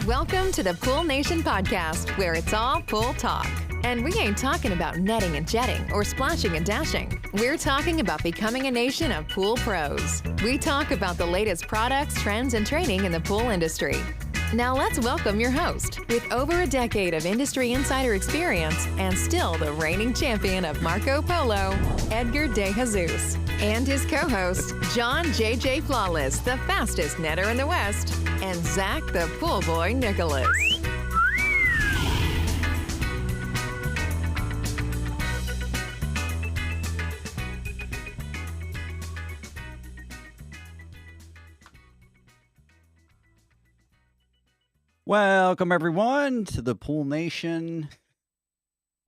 Welcome to the Pool Nation podcast, where it's all pool talk. And we ain't talking about netting and jetting or splashing and dashing. We're talking about becoming a nation of pool pros. We talk about the latest products, trends, and training in the pool industry. Now let's welcome your host, with over a decade of industry insider experience and still the reigning champion of Marco Polo, Edgar De Jesus, and his co-host, John JJ Flawless, the fastest netter in the West, and Zach the Pool Boy Nicholas. Welcome everyone to the Pool Nation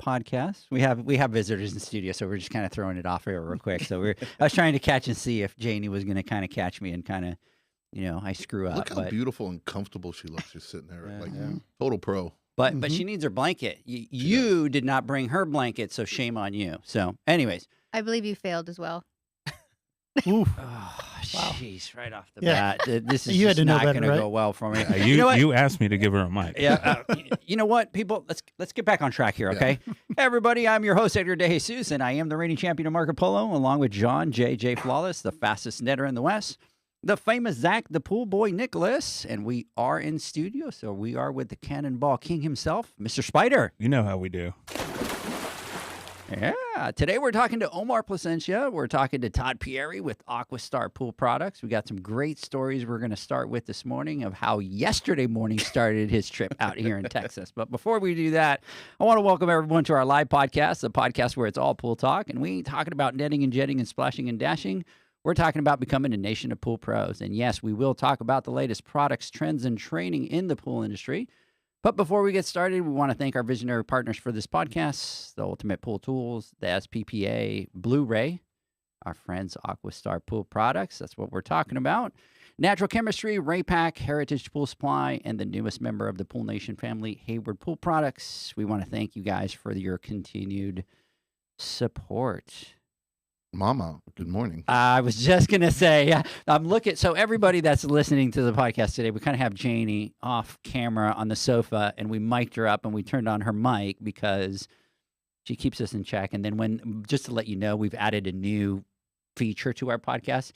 podcast. We have visitors in studio, so we're just kind of throwing it off here real quick. So I was trying to catch and see if Janie was going to kind of catch me and kind of, I screw up. Look how beautiful and comfortable she looks just sitting there, Yeah. Total pro. But she needs her blanket. You did not bring her blanket, so shame on you. So, anyways, I believe you failed as well. oh, jeez, right off the bat, this is You had just to know not better, going to right? go well for me. You asked me to give her a mic. Yeah, you know what, people? Let's get back on track here, okay? Hey, everybody, I'm your host, Edgar De Jesus, and I am the reigning champion of Marco Polo, along with John J.J. Flawless, the fastest netter in the West, the famous Zach, the Pool Boy Nicholas, and we are in studio, so we are with the Cannonball King himself, Mr. Spider. You know how we do. Yeah, today we're talking to Omar Plasencia. We're talking to Todd Pieri with AquaStar Pool Products. We got some great stories we're going to start with this morning of how yesterday morning started his trip out here in Texas. But before we do that, I want to welcome everyone to our live podcast, the podcast where it's all pool talk. And we ain't talking about netting and jetting and splashing and dashing. We're talking about becoming a nation of pool pros. And yes, we will talk about the latest products, trends, and training in the pool industry. But before we get started, we want to thank our visionary partners for this podcast, the Ultimate Pool Tools, the SPPA Blu-ray, our friends AquaStar Pool Products. That's what we're talking about. Natural Chemistry, Raypack, Heritage Pool Supply, and the newest member of the Pool Nation family, Hayward Pool Products. We want to thank you guys for your continued support. Mama, good morning. I was just going to say, I'm looking. So everybody that's listening to the podcast today, we kind of have Janie off camera on the sofa, and we mic'd her up and we turned on her mic because she keeps us in check. And then just to let you know, we've added a new feature to our podcast.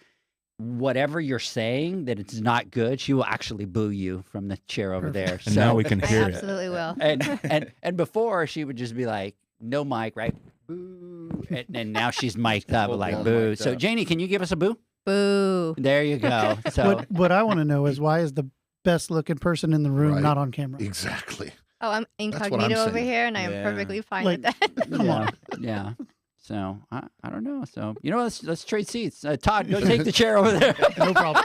Whatever you're saying that it's not good, she will actually boo you from the chair over there. And now we can I hear it. absolutely will. And before she would just be like, no mic, right? Boo. And now she's mic'd up, like boo. Mic'd So up. Janie, can you give us a boo? Boo. There you go. So What I want to know is why is the best looking person in the room Right. not on camera? Exactly. Oh, I'm what I'm incognito over saying. here, and I am Yeah. perfectly fine Like- with that. Come on. Yeah. So I don't know. So let's trade seats. Todd, go take the chair over there. No problem.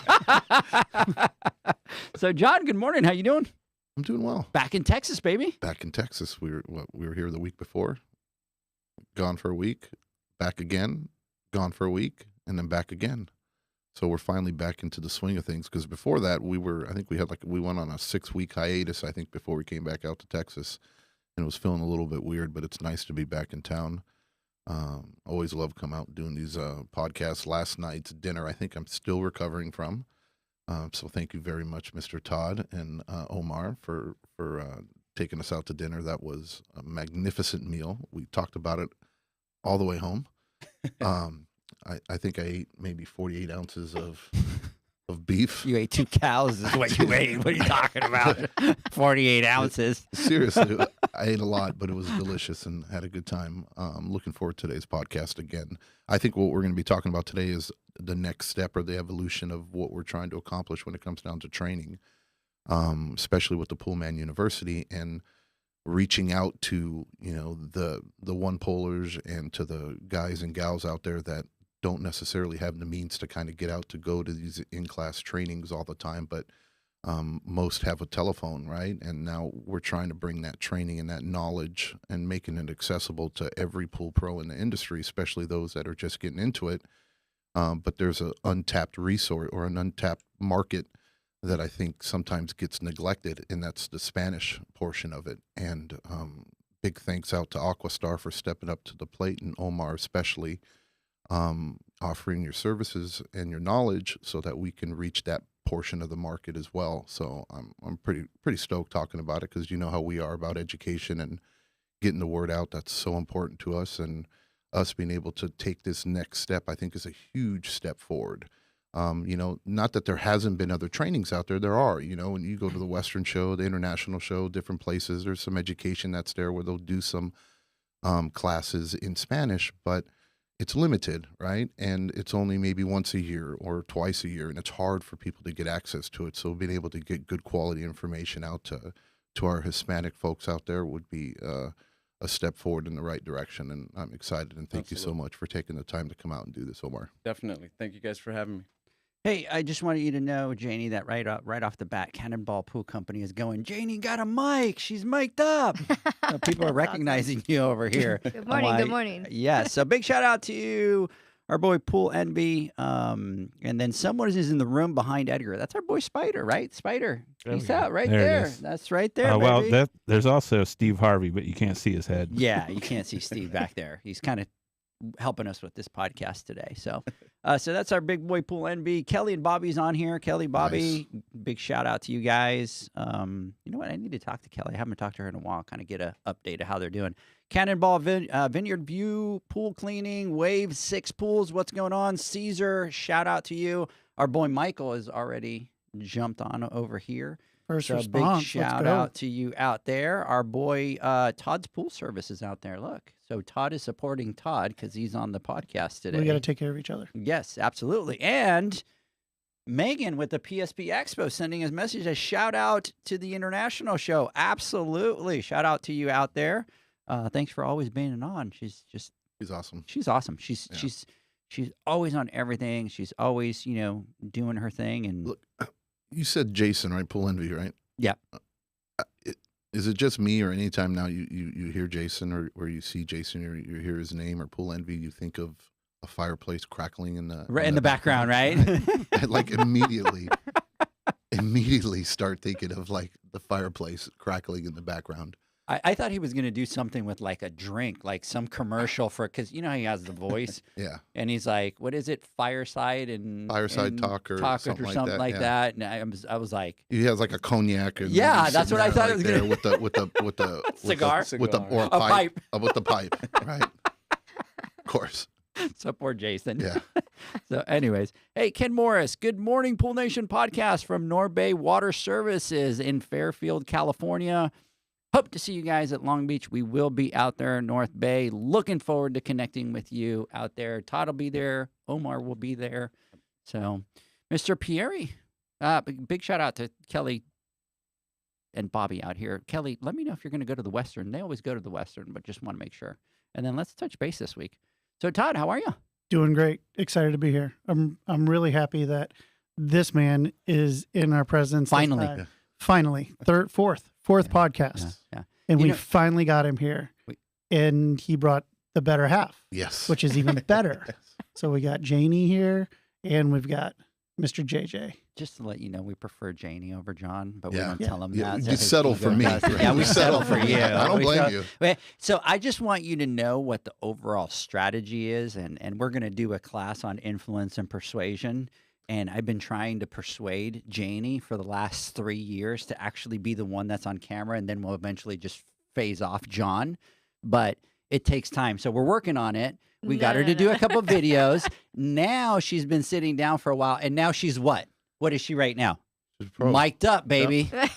So John, good morning. How you doing? I'm doing well. Back in Texas, baby. Back in Texas. We were here the week before. Gone for a week. Back again. Gone for a week. And then back again. So we're finally back into the swing of things. Because before that, we went on a 6-week hiatus, I think, before we came back out to Texas. And it was feeling a little bit weird, but it's nice to be back in town. Always love come out doing these podcasts. Last night's dinner, I think I'm still recovering from. So thank you very much, Mr. Todd and Omar, for taking us out to dinner. That was a magnificent meal. We talked about it all the way home. I think I ate maybe 48 ounces of beef. You ate 2 cows is what you ate. What are you talking about? 48 ounces. Seriously, I ate a lot, but it was delicious and had a good time. Looking forward to today's podcast again. I think what we're going to be talking about today is the next step or the evolution of what we're trying to accomplish when it comes down to training, especially with the Poolman University and reaching out to, the one polers and to the guys and gals out there that don't necessarily have the means to kind of get out to go to these in-class trainings all the time, but most have a telephone, right? And now we're trying to bring that training and that knowledge and making it accessible to every pool pro in the industry, especially those that are just getting into it. But there's an untapped resource or an untapped market that I think sometimes gets neglected, and that's the Spanish portion of it. And big thanks out to AquaStar for stepping up to the plate, and Omar especially, offering your services and your knowledge so that we can reach that portion of the market as well. So I'm pretty stoked talking about it, because you know how we are about education and getting the word out. That's so important to us, and us being able to take this next step, I think, is a huge step forward. Not that there hasn't been other trainings out there. There are, when you go to the Western show, the international show, different places, there's some education that's there where they'll do some classes in Spanish, but it's limited, right? And it's only maybe once a year or twice a year, and it's hard for people to get access to it. So being able to get good quality information out to our Hispanic folks out there would be a step forward in the right direction. And I'm excited, and thank you so much for taking the time to come out and do this, Omar. Definitely. Thank you guys for having me. Hey, I just wanted you to know, Janie, that right off the bat, Cannonball Pool Company is going, Janie got a mic. She's mic'd up. So people are recognizing you over here. Good morning. Good morning. Yeah, so big shout out to you, our boy Pool Envy. And then someone is in the room behind Edgar. That's our boy Spider, right? Spider. He's out right there. That's right there, baby. There's also Steve Harvey, but you can't see his head. Yeah, you can't see Steve back there. He's kind of helping us with this podcast today. So so that's our big boy Pool Envy. Kelly and Bobby's on here. Kelly, Bobby, big shout out to you guys. You know what? I need to talk to Kelly. I haven't talked to her in a while, kind of get an update of how they're doing. Cannonball Vineyard View Pool Cleaning, Wave 6 Pools. What's going on? Caesar, shout out to you. Our boy Michael has already jumped on over here. First so response. Big shout out to you out there. Our boy Todd's Pool Service is out there. Look. So Todd is supporting Todd because he's on the podcast today. We got to take care of each other. Yes, absolutely. And Megan with the PSP Expo sending us message, a shout out to the international show. Absolutely. Shout out to you out there. Thanks for always being on. She's awesome. She's awesome. She's always on everything. She's always, doing her thing. And look, you said Jason, right? Pool Envy, right? Yeah. Is it just me, or anytime now you hear Jason or you see Jason or you hear his name or Pool Envy, you think of a fireplace crackling in the background, right? Like immediately start thinking of like the fireplace crackling in the background. I thought he was going to do something with like a drink, like some commercial because you know how he has the voice. Yeah. And he's like, what is it? Fireside talk or something like that. And I was like, he has like a cognac. And yeah, that's what I thought it was going to with the cigar with a pipe with the pipe, right? Of course. So poor Jason. Yeah. So anyways, hey, Ken Morris, good morning, Pool Nation podcast from Norbay Water Services in Fairfield, California. Hope to see you guys at Long Beach. We will be out there in North Bay. Looking forward to connecting with you out there. Todd will be there. Omar will be there. So, Mr. Pieri, big shout out to Kelly and Bobby out here. Kelly, let me know if you're going to go to the Western. They always go to the Western, but just want to make sure. And then let's touch base this week. So, Todd, how are you? Doing great. Excited to be here. I'm really happy that this man is in our presence. Finally. Finally. Fourth podcast. Yeah. And we finally got him here. And he brought the better half. Yes. Which is even better. Yes. So we got Janie here and we've got Mr. JJ. Just to let you know, we prefer Janie over John, but we don't tell him that. So you settle for me. Yeah, we settle for you. I don't blame you. So I just want you to know what the overall strategy is, and we're going to do a class on influence and persuasion. And I've been trying to persuade Janie for the last 3 years to actually be the one that's on camera, and then we'll eventually just phase off John. But it takes time. So we're working on it. We got her to do a couple videos. Now she's been sitting down for a while, and now she's what? What is she right now? Mic'd up, baby. Yep.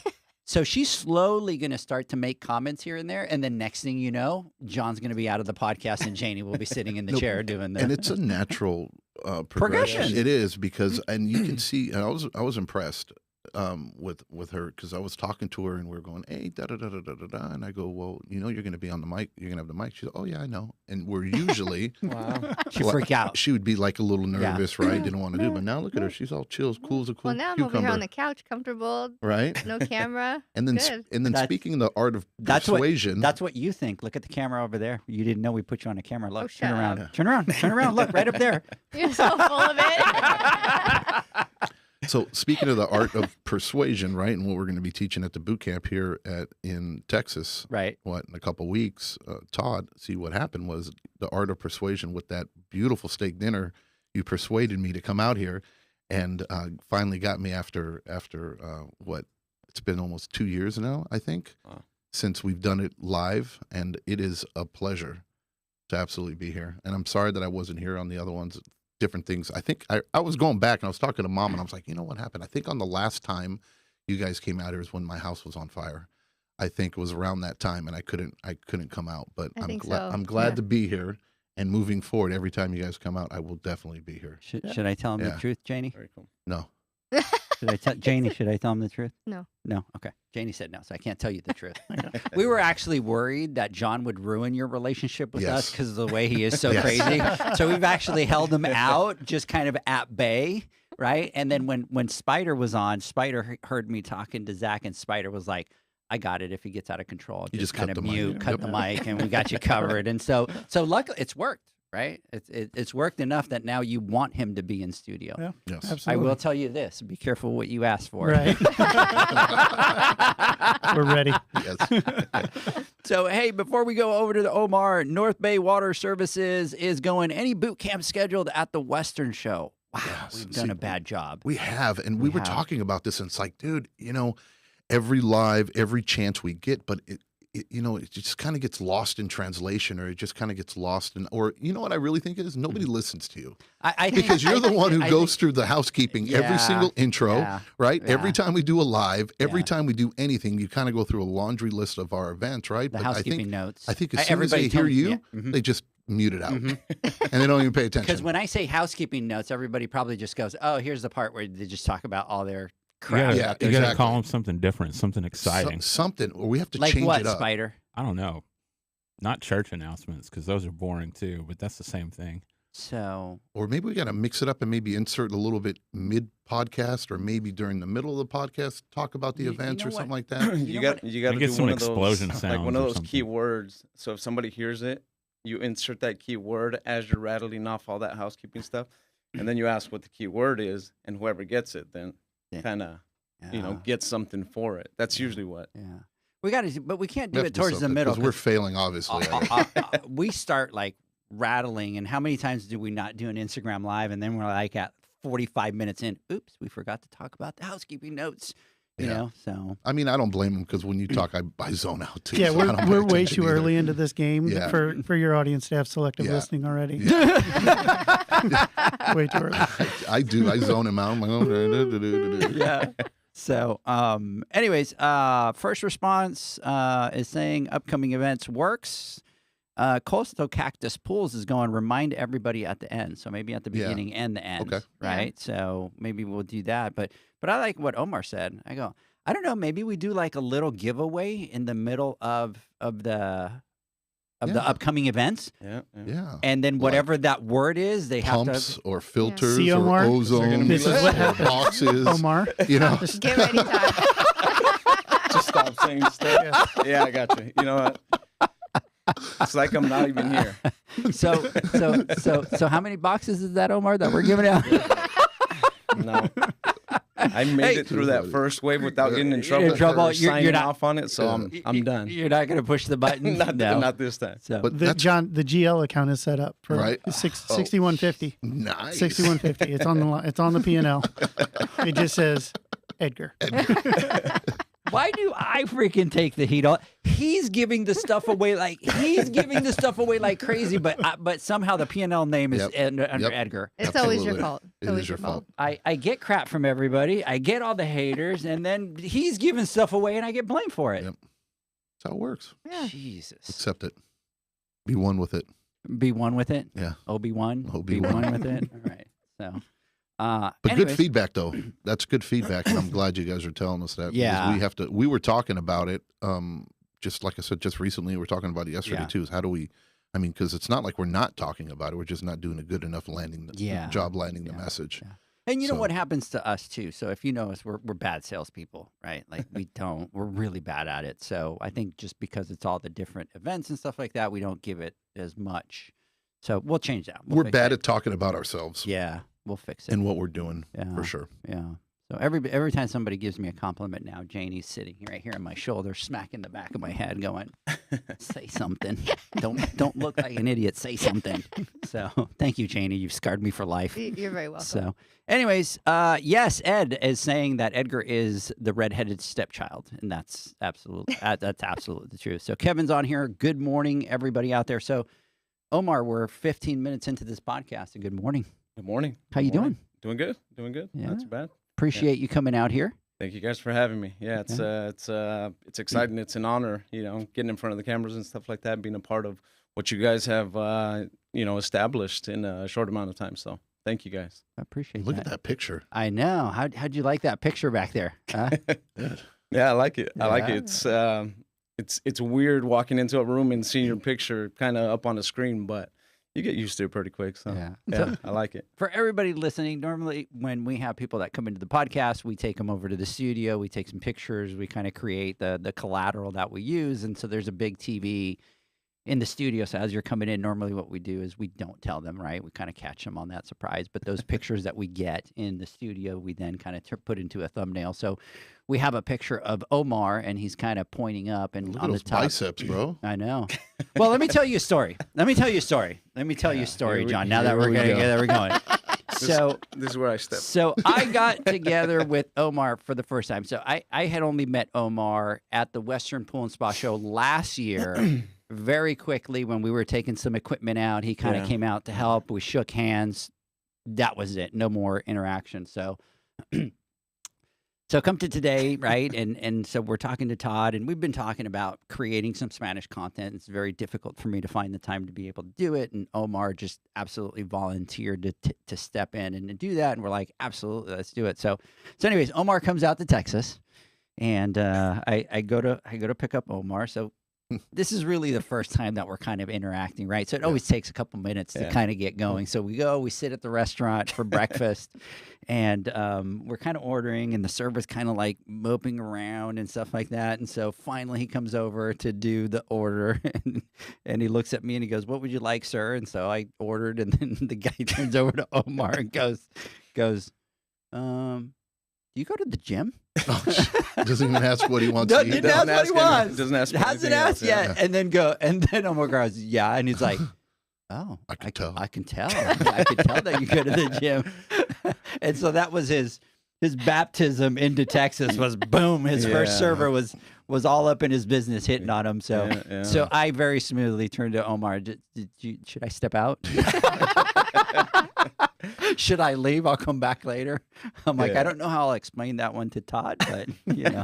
So she's slowly going to start to make comments here and there, and then next thing you know, John's going to be out of the podcast, and Janie will be sitting in the chair doing that. And it's a natural progression. It is, because, and you can see, and I was impressed with her, because I was talking to her and we are going, hey, da da da da da da da, and I go, well, you're going to be on the mic, you're going to have the mic. She's, oh yeah, I know. And we're usually she freak out. She would be like a little nervous, right? Didn't want to do, but now look at her, she's all chill, cool as a cool. Well, now I'm cucumber. over here on the couch, comfortable, right? No camera. And then speaking of the art of persuasion, that's what you think. Look at the camera over there. You didn't know we put you on a camera. Look, turn around, Yeah. turn around. Look right up there. You're so full of it. So speaking of the art of persuasion, right, and what we're going to be teaching at the boot camp here in Texas, right? What, in a couple of weeks, Todd? See, what happened was the art of persuasion with that beautiful steak dinner. You persuaded me to come out here, and finally got me after what, it's been almost 2 years now, I think, Wow. since we've done it live, and it is a pleasure to absolutely be here. And I'm sorry that I wasn't here on the other ones. Different things. I think I was going back and I was talking to Mom, and I was like, you know what happened? I think on the last time you guys came out here is when my house was on fire. I think it was around that time, and I couldn't come out. But I I'm think glad so. I'm glad Yeah. to be here. And moving forward, every time you guys come out, I will definitely be here. Should I tell him Yeah. the truth, Janie? Very cool. No, Should I tell Janie? Should I tell him the truth? No. No. Okay. Janie said no, so I can't tell you the truth. We were actually worried that John would ruin your relationship with us Yes. because of the way he is so Yes. crazy. So we've actually held him out, just kind of at bay, right? And then when Spider was on, Spider heard me talking to Zach, and Spider was like, "I got it. If he gets out of control, You just cut kind of the mic. mute, cut Yep. the mic, and we got you covered." And so luckily, it's worked, right? It's worked enough that now you want him to be in studio. Yeah, yes, I absolutely. will tell you this: be careful what you ask for. Right. We're ready. yes. So, hey, before we go over to the Omar, North Bay Water Services is going any boot camp scheduled at the Western Show. Wow, Yes. we've done See, a bad job. We have, and we were have. talking about this, and it's like, dude, every live, every chance we get, but it just kind of gets lost in translation, or it just kind of gets lost in, or you know what I really think it is? Nobody listens to you I think, because you're the one who I goes think- through the housekeeping Yeah, every single intro, yeah, right? yeah. Every time we do a live, every Yeah. time we do anything, you kind of go through a laundry list of our events, right? the But housekeeping notes. I think as soon as Everybody they tell hear me- you, yeah, mhm. they just mute it out, Mhm. and they don't even pay attention. Because when I say housekeeping notes, everybody probably just goes, "Oh, here's the part where they just talk about all their You crap." gotta, Yeah, about you their gotta exactly. call them something different, something exciting. Something, or we have to like change what, it up. Spider? I don't know. Not church announcements, because those are boring too, but that's the same thing. So Or maybe we got to mix it up and maybe insert a little bit mid podcast, or maybe during the middle of the podcast, talk about the You events know or what? something like that. You know got to Get do some one of those explosion like sounds one of or those something. keywords. So if somebody hears it, you insert that keyword as you're rattling off all that housekeeping stuff, and then you ask what the keyword is, and whoever gets it then Yeah. kind of yeah, gets something for it. That's usually what. yeah. We got to, but we can't We do have it to do towards the something, middle. 'cause we're failing, obviously. at it. We start like rattling, and how many times do we not do an Instagram live, and then we're like at 45 minutes in, oops, we forgot to talk about the housekeeping notes. You Yeah. know, so I mean, I don't blame them, because when you talk, I zone out too. Yeah, so I don't pay we're way attention too either. early into this game Yeah. for your audience to have selective Yeah. listening already. Yeah. Way too early. I do. I zone him out. I'm like, oh, yeah. So, anyways, first response is saying upcoming events works. Coastal Cactus Pools is going remind everybody at the end. So maybe at the Yeah. beginning and the end, Okay. right? So maybe we'll do that. But I like what Omar said. I go, I don't know, maybe we do like a little giveaway in the middle of the Yeah. upcoming events. Yeah. yeah. And then whatever that word is, they have Pumps to. or filters See, or Omar? ozone This is what or happens. boxes. Omar, You know, Get ready, Todd. Just stop saying stuff. Yeah, I got you. You know what? It's like I'm not even here. So how many boxes is that, Omar, that we're giving out? No. I made it through that first wave without getting in trouble, trouble. for You're signing not- off on it, so I'm done. You're not going to push the button? Not, no. not this time. So, but the that's the GL account is set up for Right. 6150. nice. 6150. It's on the it's on the P&L. It just says Edgar. why do I freaking take the heat on? He's giving the stuff away like crazy, but somehow the P&L name is Yep. under Yep. Edgar. It's always your Absolutely. fault. It always is your fault. I get crap from everybody. I get all the haters, and then he's giving stuff away, and I get blamed for it. Yep. That's how it works. Yeah. Jesus. Accept it. Be one with it. Be one with it. Yeah. Obi-Wan. Obi-Wan. Be one with it. All right. So, But anyways, good feedback, though. That's good feedback, and I'm glad you guys are telling us that. because Yeah. we were talking about it. Just like I said, just recently, we were talking about it yesterday Yeah. too. Is how do we? I mean, because it's not like we're not talking about it. We're just not doing a good enough job landing the Yeah. message. Yeah. And you know So- what happens to us too. So if you know us, we're bad salespeople, right? Like we're really bad at it. So I think just because it's all the different events and stuff like that, we don't give it as much. So we'll change that. We'll We're fix bad it. at talking about ourselves Yeah, we'll fix it. and what we're doing Yeah. for sure. Yeah. So every time somebody gives me a compliment now, Janie's sitting right here on my shoulder, smacking the back of my head, going, "Say something. Don't look like an idiot. Say something." So thank you, Janie. You've scarred me for life. You're very welcome. So, anyways, yes, Ed is saying that Edgar is the redheaded stepchild, and that's absolutely the truth. So Kevin's on here. Good morning, everybody out there. So, Omar, we're 15 minutes into this podcast. And good morning. Good morning. How you doing? Doing good. Doing good. Yeah. Not too bad. Appreciate you coming out here. Thank you guys for having me. Yeah, it's exciting. It's an honor, getting in front of the cameras and stuff like that, being a part of what you guys have, established in a short amount of time. So thank you guys. I appreciate Look that. at that picture. I know. How'd you like that picture back there? Huh? Yeah, I like it. I like Yeah. it. It's weird walking into a room and seeing your picture kind of up on the screen, but you get used to it pretty quick. So Yeah. yeah, So- I like it. For everybody listening, normally when we have people that come into the podcast, we take them over to the studio, we take some pictures, we kind of create the collateral that we use. And so there's a big TV in the studio. So as you're coming in, normally what we do is we don't tell them, right? We kind of catch them on that surprise. But those pictures that we get in the studio, we then kind of put into a thumbnail. So we have a picture of Omar, and he's kind of pointing up, and Look on at the those top. biceps, bro. I know. Well, let me tell you a story. Let me tell you a story, John. Now that we're going. So This is where I step. so I got together with Omar for the first time. So I had only met Omar at the Western Pool and Spa Show last year. Very quickly, when we were taking some equipment out, he kind of Yeah. came out to help. We shook hands. That was it. No more interaction. So so come to today, right? And so we're talking to Todd, and we've been talking about creating some Spanish content. It's very difficult for me to find the time to be able to do it. And Omar just absolutely volunteered to step in and to do that. And we're like, absolutely, let's do it. So anyways, Omar comes out to Texas, and I go to pick up Omar. So this is really the first time that we're kind of interacting, right? So it always takes a couple minutes to Yeah. kind of get going. So we sit at the restaurant for breakfast, and we're kind of ordering, and the server's kind of like moping around and stuff like that. And so finally he comes over to do the order, and he looks at me and he goes, "What would you like, sir?" And so I ordered, and then the guy turns over to Omar and goes, "Do you go to the gym?" Doesn't even ask what he wants Doesn't to eat. ask what he wants. Doesn't ask. Hasn't asked yet. And then Omar goes, "Yeah," and he's like, "Oh, I can tell. I can tell. I can tell that you go to the gym." And so that was his baptism into Texas. Was boom. His first Yeah. server was all up in his business, hitting on him. So Yeah. so I very smoothly turned to Omar. Should I step out? Should I leave? I'll come back later. I'm like, Yeah. I don't know how I'll explain that one to Todd, but you know.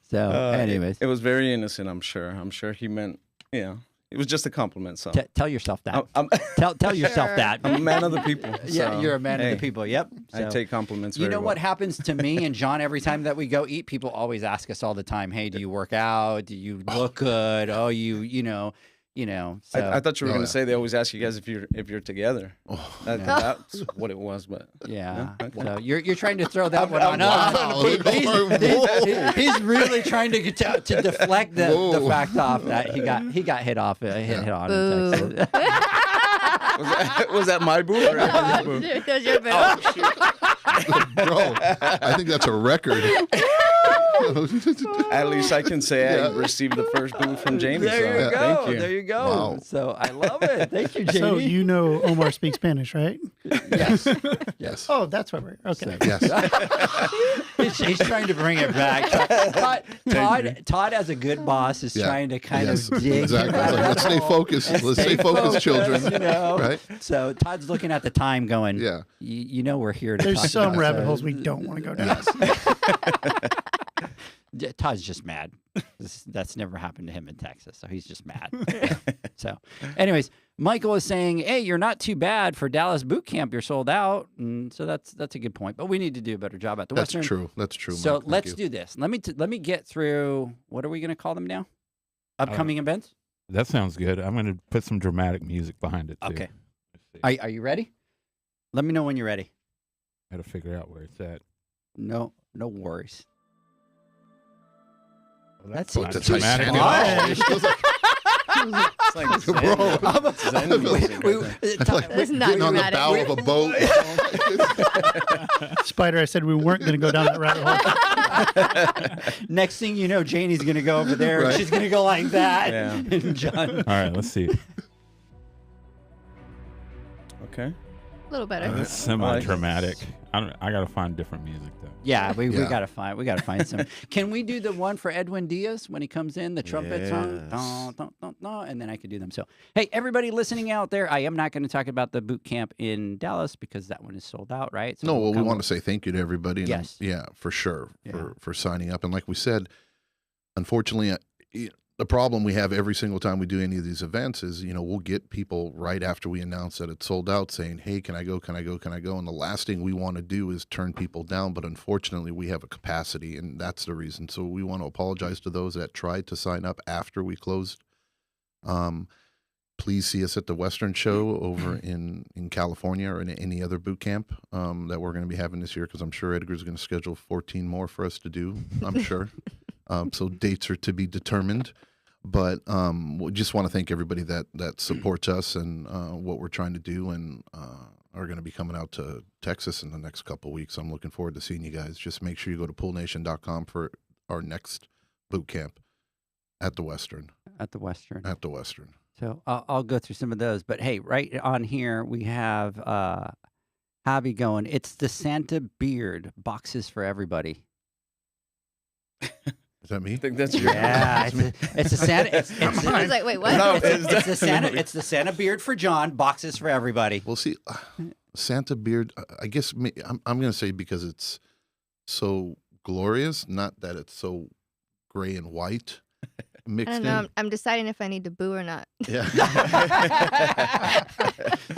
So, anyways, it was very innocent. I'm sure he meant, it was just a compliment. So tell yourself that. I'm Tell yourself Sure. that. I'm a man of the people. Yeah, so, you're a man of hey, the people. Yep. I So, take compliments. you very know well. what happens to me and John every time that we go eat? People always ask us all the time, "Hey, do you work out? Do you look good? Oh, you know." So I thought you were Oh, going yeah. to say they always ask you guys if you're together. Oh, That's what it was, but yeah. Yeah, okay. So you're trying to throw that one on wow. us. He's really trying to deflect the Whoa. fact off that he got hit off hit on in Boo. Texas. was that my boo or Edgar's boo? There's your boo. bro, I think that's a record. At least I can say I Yeah. received the first boo from Jamie. There you so go. Thank you. There you go. Wow. So I love it. Thank you, Jamie. So you know Omar speaks Spanish, right? yes. Yes. Oh, that's why we're okay. Yes. He's trying to bring it back. Todd as a good boss, is Yeah. trying to kind Yes. of dig. Exactly. out It's like, of let's that stay hole focused. and Let's stay focused, children. You know? Right? So Todd's looking at the time going, Yeah. you know we're here to There's talk some about rabbit this." holes we don't want to go down. Todd's just mad. That's never happened to him in Texas, so he's just mad. So, anyways, Michael is saying, "Hey, you're not too bad for Dallas boot camp. You're sold out." And so that's a good point. But we need to do a better job at the That's Western. true. That's true. So Mike. Thank let's you. do this. Let me get through. What are we going to call them now? Upcoming events. That sounds good. I'm going to put some dramatic music behind it, too. Okay. Let's see. Are you ready? Let me know when you're ready. Got to figure out where it's at. No worries. Well, That's not it. That's dramatic how you at sound. all. It feels like- It's like Zen. Bro. Zen music right there. It's like That's not getting on the dramatic. bow of a boat. Spider, I said we weren't going to go down that rabbit hole. Next thing you know, Janie's going to go over there and Right. she's going to go like that. Yeah. And John. All right, let's see. Okay. A little better. It's semi-dramatic. I gotta find different music though. Yeah, we Yeah. gotta find some. Can we do the one for Edwin Diaz when he comes in, the trumpet song? Yes. Dun, dun, dun, dun, and then I could do them. So, hey, everybody listening out there, I am not going to talk about the boot camp in Dallas because that one is sold out, right? So No, we'll well, we come want with- to say thank you to everybody. And Yes. yeah, for sure, Yeah. for signing up. And like we said, unfortunately, the problem we have every single time we do any of these events is, we'll get people right after we announce that it's sold out saying, hey, can I go? Can I go? Can I go? And the last thing we want to do is turn people down. But unfortunately, we have a capacity, and that's the reason. So we want to apologize to those that tried to sign up after we closed. Please see us at the Western Show over in California or in any other boot camp that we're going to be having this year, because I'm sure Edgar's going to schedule 14 more for us to do, I'm sure. So dates are to be determined. But we just want to thank everybody that supports us and what we're trying to do, and are going to be coming out to Texas in the next couple of weeks. I'm looking forward to seeing you guys. Just make sure you go to poolnation.com for our next boot camp at the Western. At the Western. At the Western. So I'll go through some of those. But hey, right on here, we have Javi going, it's the Santa beard boxes for everybody. Is that me? I think that's your. Yeah, it's a Santa. I was like, wait, what? No, It's the Santa. It's the Santa beard for John. Boxes for everybody. We'll see. Santa beard, I guess I'm going to say because it's so glorious, not that it's so gray and white I mixed don't in. know. I'm deciding if I need to boo or not. Yeah.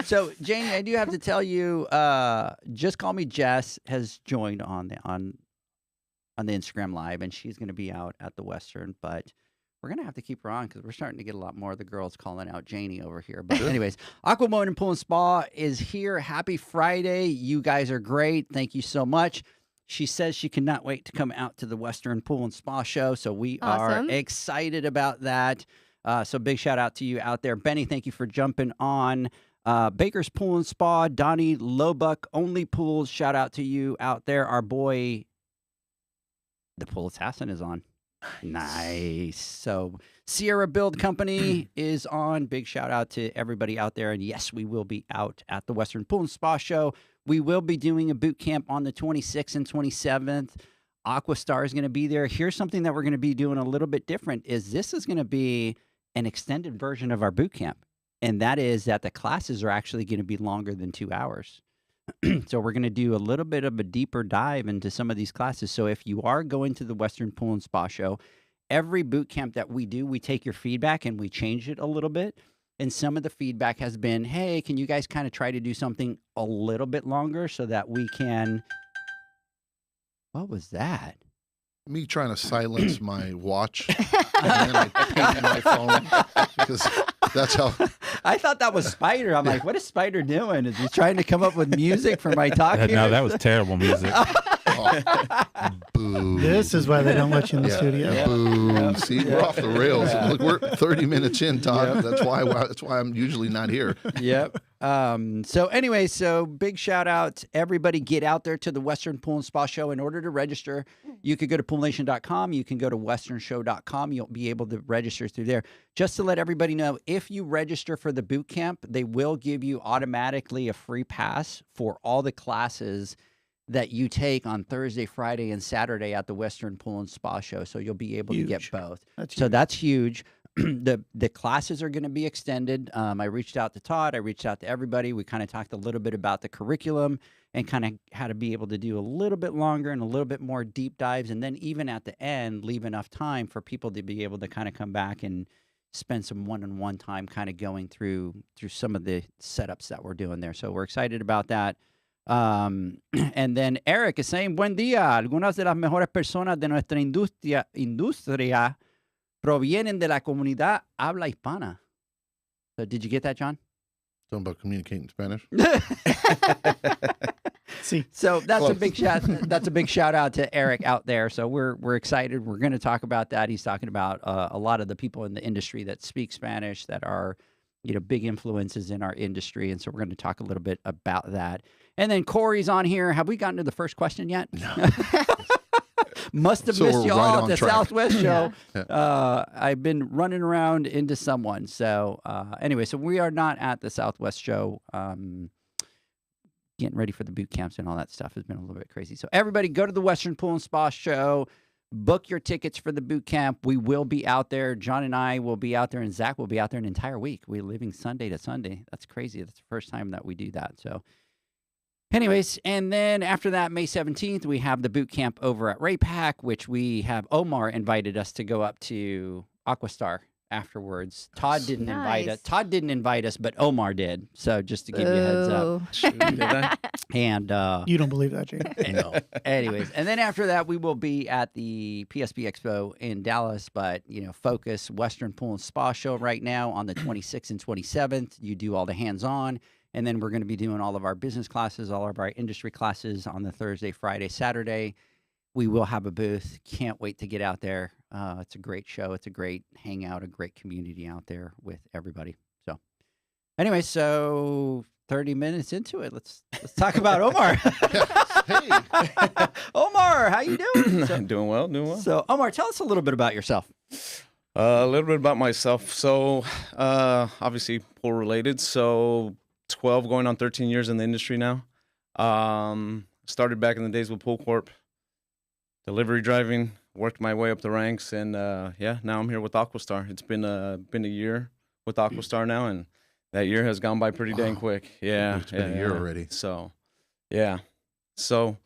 So Janie, I do have to tell you, Just Call Me Jess has joined on the Instagram Live, and she's going to be out at the Western, but we're going to have to keep her on because we're starting to get a lot more of the girls calling out Janie over here. But anyways, Aquamoan and Pool and Spa is here. Happy Friday. You guys are great. Thank you so much. She says she cannot wait to come out to the Western Pool and Spa show, so we Awesome. are excited about that. So big shout out to you out there. Benny, thank you for jumping on. Baker's Pool and Spa, Donnie Lobuck, Only Pools, shout out to you out there. Our boy, the Pool Assassin, is on. Nice. So Sierra Build Company is on. Big shout out to everybody out there. And yes, we will be out at the Western Pool and Spa show. We will be doing a boot camp on the 26th and 27th. AquaStar is going to be there. Here's something that we're going to be doing a little bit different is this is going to be an extended version of our boot camp. And that is that the classes are actually going to be longer than 2 hours. So we're going to do a little bit of a deeper dive into some of these classes. So if you are going to the Western Pool and Spa show, every boot camp that we do, we take your feedback and we change it a little bit. And some of the feedback has been, hey, can you guys kind of try to do something a little bit longer so that we can... What was that? Me trying to silence my watch, and then I ping my phone, because that's how. I thought that was Spider. I'm like, what is Spider doing? Is he trying to come up with music for my talk here? No, that was terrible music. Boo. This is why they don't let you in the studio. Yeah. Boo. See, we're off the rails. Look, we're 30 minutes in, Todd. That's why I'm usually not here. Yep. So anyway, so big shout out. Everybody get out there to the Western Pool and Spa show. In order to register, you could go to poolnation.com. You can go to westernshow.com. You'll be able to register through there. Just to let everybody know, if you register for the boot camp, they will give you automatically a free pass for all the classes that you take on Thursday, Friday, and Saturday at the Western Pool and Spa show. So you'll be able to get Huge. both. That's So huge. that's huge. The classes are going to be extended. I reached out to Todd. I reached out to everybody. We kind of talked a little bit about the curriculum and kind of how to be able to do a little bit longer and a little bit more deep dives. And then even at the end, leave enough time for people to be able to kind of come back and spend some one-on-one time kind of going through some of the setups that we're doing there. So we're excited about that. And then Eric is saying, buen día. Algunas de las mejores personas de nuestra industria provienen de la comunidad habla hispana. So did you get that, John? Talking about communicating in Spanish. See, So that's a Close. big shout. That's a big shout out to Eric out there. So we're excited. We're going to talk about that. He's talking about a lot of the people in the industry that speak Spanish that are, big influences in our industry. And so we're going to talk a little bit about that. And then Corey's on here. Have we gotten to the first question yet? No. Must have So missed we're you right all at on the track. Southwest show. Yeah. I've been running around into someone. So anyway, so we are not at the Southwest show. Getting ready for the boot camps and all that stuff has been a little bit crazy. So everybody go to the Western Pool and Spa show. Book your tickets for the boot camp. We will be out there. John and I will be out there, and Zach will be out there an entire week. We're living Sunday to Sunday. That's crazy. That's the first time that we do that. So anyways, and then after that, May 17th, we have the boot camp over at Raypack, which we have Omar invited us to go up to AquaStar afterwards. Todd didn't invite us. Nice. Todd didn't invite us, but Omar did. So just to give you a heads up. Boo. Shoot, did I? And you don't believe that, Jake. No. anyways, and then after that, we will be at the PSP Expo in Dallas, but, focus Western Pool and Spa show right now on the 26th and 27th. You do all the hands-on, and then we're going to be doing all of our business classes, all of our industry classes on the Thursday, Friday, Saturday. We will have a booth. Can't wait to get out there. It's a great show. It's a great hangout, a great community out there with everybody. So anyway, so 30 minutes into it, let's talk about Omar. Hey. Omar, how you doing? So, Doing well. so, Omar, tell us a little bit about yourself. A little bit about myself. So, obviously pool related. So, 12 going on 13 years in the industry now. Started back in the days with Pool Corp, delivery driving, worked my way up the ranks, and now I'm here with AquaStar. It's been a year with AquaStar now, and that year has gone by pretty dang quick. Yeah, It's been a year already. So, yeah. So,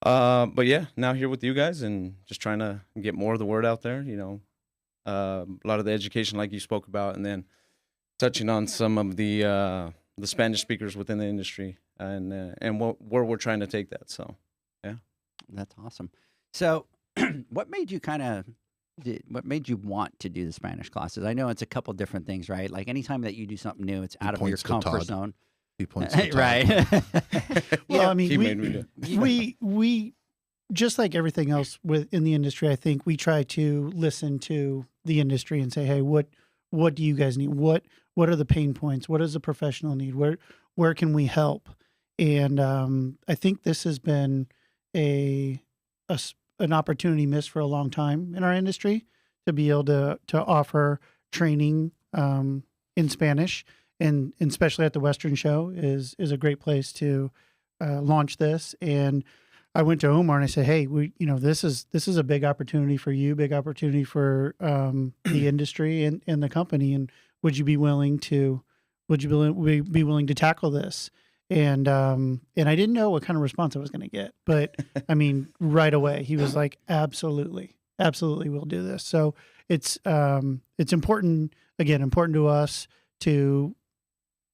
but yeah, now here with you guys and just trying to get more of the word out there. A lot of the education, like you spoke about, and then touching on some of the Spanish speakers within the industry and where we're trying to take that. So, yeah, That's awesome. So, what made you what made you want to do the Spanish classes? I know it's a couple different things, right? Like anytime that you do something new, it's out of your points to comfort Todd. zone. He points to Todd. Right. Well, I mean, he made me do it. we just like everything else within the industry, I think we try to listen to the industry and say, hey, what do you guys need? What are the pain points? What does the professional need? Where can we help? And I think this has been an opportunity missed for a long time in our industry to be able to offer training in Spanish, and especially at the Western Show is a great place to launch this. And I went to Omar and I said, hey, this is a big opportunity for you, big opportunity for the industry and the company. And would you be willing to tackle this? And I didn't know what kind of response I was going to get, but I mean, right away he was like, absolutely, we'll do this. So it's important to us to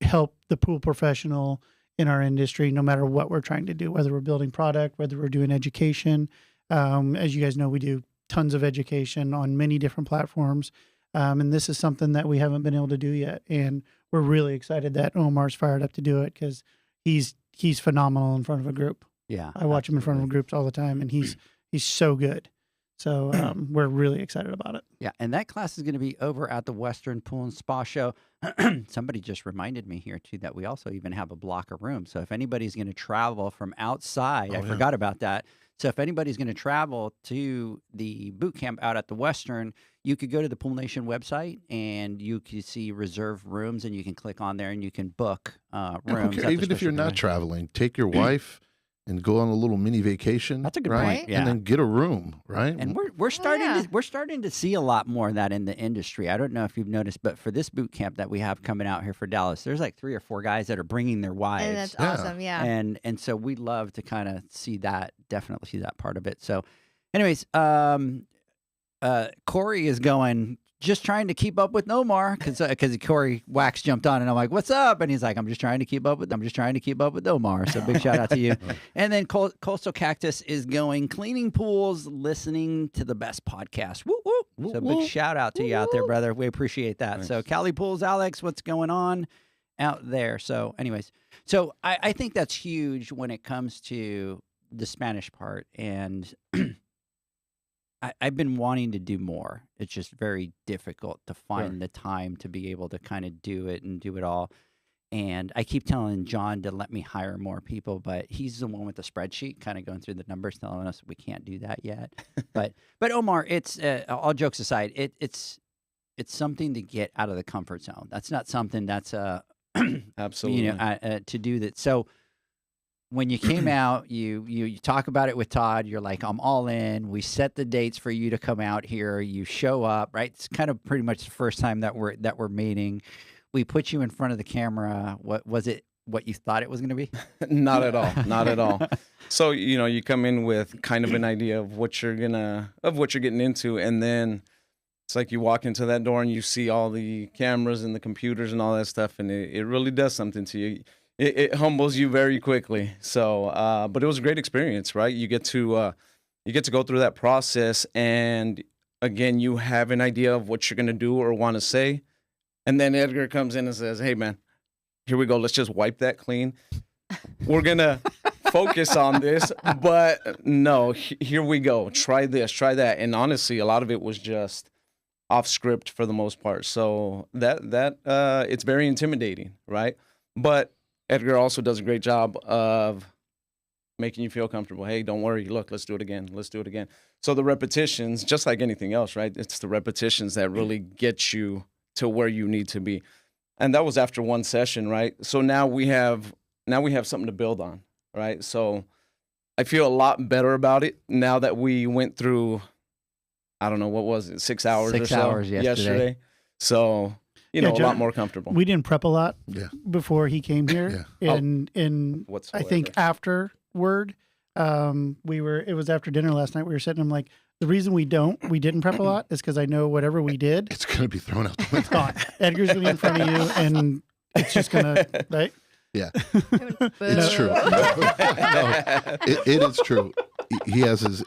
help the pool professional in our industry, no matter what we're trying to do, whether we're building product, whether we're doing education. As you guys know, we do tons of education on many different platforms. And this is something that we haven't been able to do yet. And we're really excited that Omar's fired up to do it because he's phenomenal in front of a group. Yeah. I watch him in front of groups all the time, and he's so good. So we're really excited about it. Yeah, and that class is going to be over at the Western Pool and Spa Show. Somebody just reminded me here, too, that we also even have a block of room. So if anybody's going to travel from outside, I forgot about that. So if anybody's going to travel to the boot camp out at the Western, you could go to the Pool Nation website and you can see reserved rooms, and you can click on there and you can book rooms. Okay, even if you're not traveling, take your wife and go on a little mini vacation. That's a good right? point. Yeah. And then get a room, right? And we're starting yeah. we're starting to see a lot more of that in the industry. I don't know if you've noticed, but for this boot camp that we have coming out here for Dallas, there's like 3 or 4 guys that are bringing their wives. And that's Yeah. awesome. Yeah. And so we'd love to kind of see that, definitely see that part of it. So anyways, Corey is going, just trying to keep up with Omar because Corey Wax jumped on and I'm like, what's up? And he's like, I'm just trying to keep up with Omar. So big shout out to you. And then Coastal Cactus is going, cleaning pools, listening to the best podcast. Woo woo. So big shout out to you out there, brother. We appreciate that. Thanks. So Cali Pools, Alex, what's going on? out there. So, anyways, so I think that's huge when it comes to the Spanish part, and I've been wanting to do more. It's just very difficult to find the time to be able to kind of do it and do it all. And I keep telling John to let me hire more people, but he's the one with the spreadsheet, kind of going through the numbers, telling us we can't do that yet. but Omar, it's all jokes aside, it's something to get out of the comfort zone. That's not something that's Absolutely. To do that. So when you came out, you talk about it with Todd. You're like, I'm all in. We set the dates for you to come out here. You show up, right? It's kind of pretty much the first time that we're meeting. We put you in front of the camera. What was it? What you thought it was going to be? Not at all. Not at all. So, you come in with kind of an idea of what you're getting into, and then it's like you walk into that door and you see all the cameras and the computers and all that stuff, and it really does something to you. It humbles you very quickly. So, but it was a great experience, right? You get to go through that process, and again, you have an idea of what you're going to do or want to say. And then Edgar comes in and says, hey, man, here we go. Let's just wipe that clean. We're going to focus on this. But no, here we go. Try this, try that. And honestly, a lot of it was just off script for the most part. So that it's very intimidating, right? But Edgar also does a great job of making you feel comfortable. Hey, don't worry. Look, let's do it again. Let's do it again. So the repetitions, just like anything else, right? It's the repetitions that really get you to where you need to be. And that was after one session, right? So now we have something to build on, right? So I feel a lot better about it now that we went through, I don't know, what was it, 6 hours or so? 6 hours yesterday. So, a John, lot more comfortable. We didn't prep a lot before he came Yeah. here. And I think afterward, it was after dinner last night, we were sitting, I'm like, the reason we didn't prep a lot is because I know whatever we did, It's going to be thrown out the it's window. gone. Edgar's going to be in front of you, and it's just going to, right? Yeah, it's true. It is true. He has his,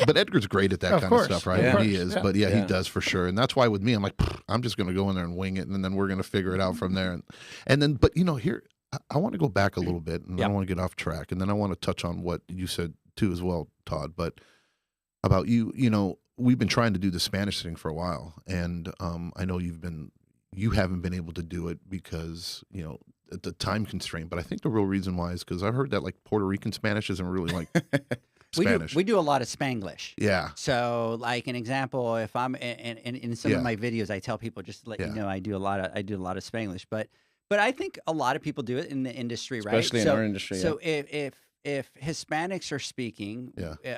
but Edgar's great at that Of kind course. of stuff, right? Yeah. He is, Yeah. but he Yeah. does for sure. And that's why with me, I'm like, I'm just going to go in there and wing it, and then we're going to figure it out from there. And then, but here, I want to go back a little bit, and I don't want to get off track, and then I want to touch on what you said too as well, Todd. But about you, we've been trying to do the Spanish thing for a while, and I know you haven't been able to do it because the time constraint. But I think the real reason why is because I've heard that like Puerto Rican Spanish isn't really like Spanish. We do a lot of Spanglish. Yeah. So, like an example, if I'm in some of my videos, I tell people just to let you know I do a lot of Spanglish, but I think a lot of people do it in the industry, right? Especially in our industry. So if Hispanics are speaking,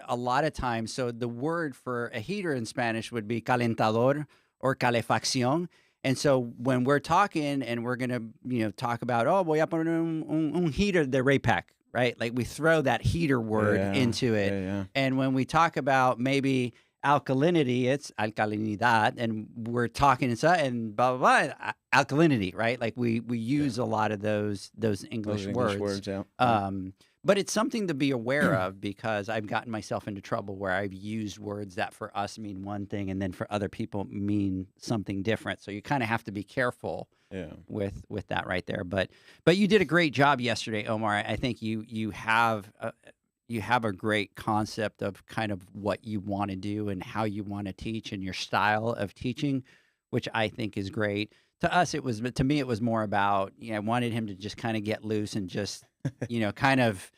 a lot of times, so the word for a heater in Spanish would be calentador or calefacción. And so when we're talking and we're going to, talk about, voy a poner un heater de repack, right? Like we throw that heater word into it. Yeah. And when we talk about maybe alkalinity, it's alcalinidad, and we're talking and blah, blah, blah, alkalinity, right? Like we use a lot of those English words. Yeah. But it's something to be aware of because I've gotten myself into trouble where I've used words that for us mean one thing and then for other people mean something different. So you kind of have to be careful with that right there. But you did a great job yesterday, Omar. I think you have a great concept of kind of what you want to do and how you want to teach and your style of teaching, which I think is great. To me, it was more about, I wanted him to just kind of get loose and just, kind of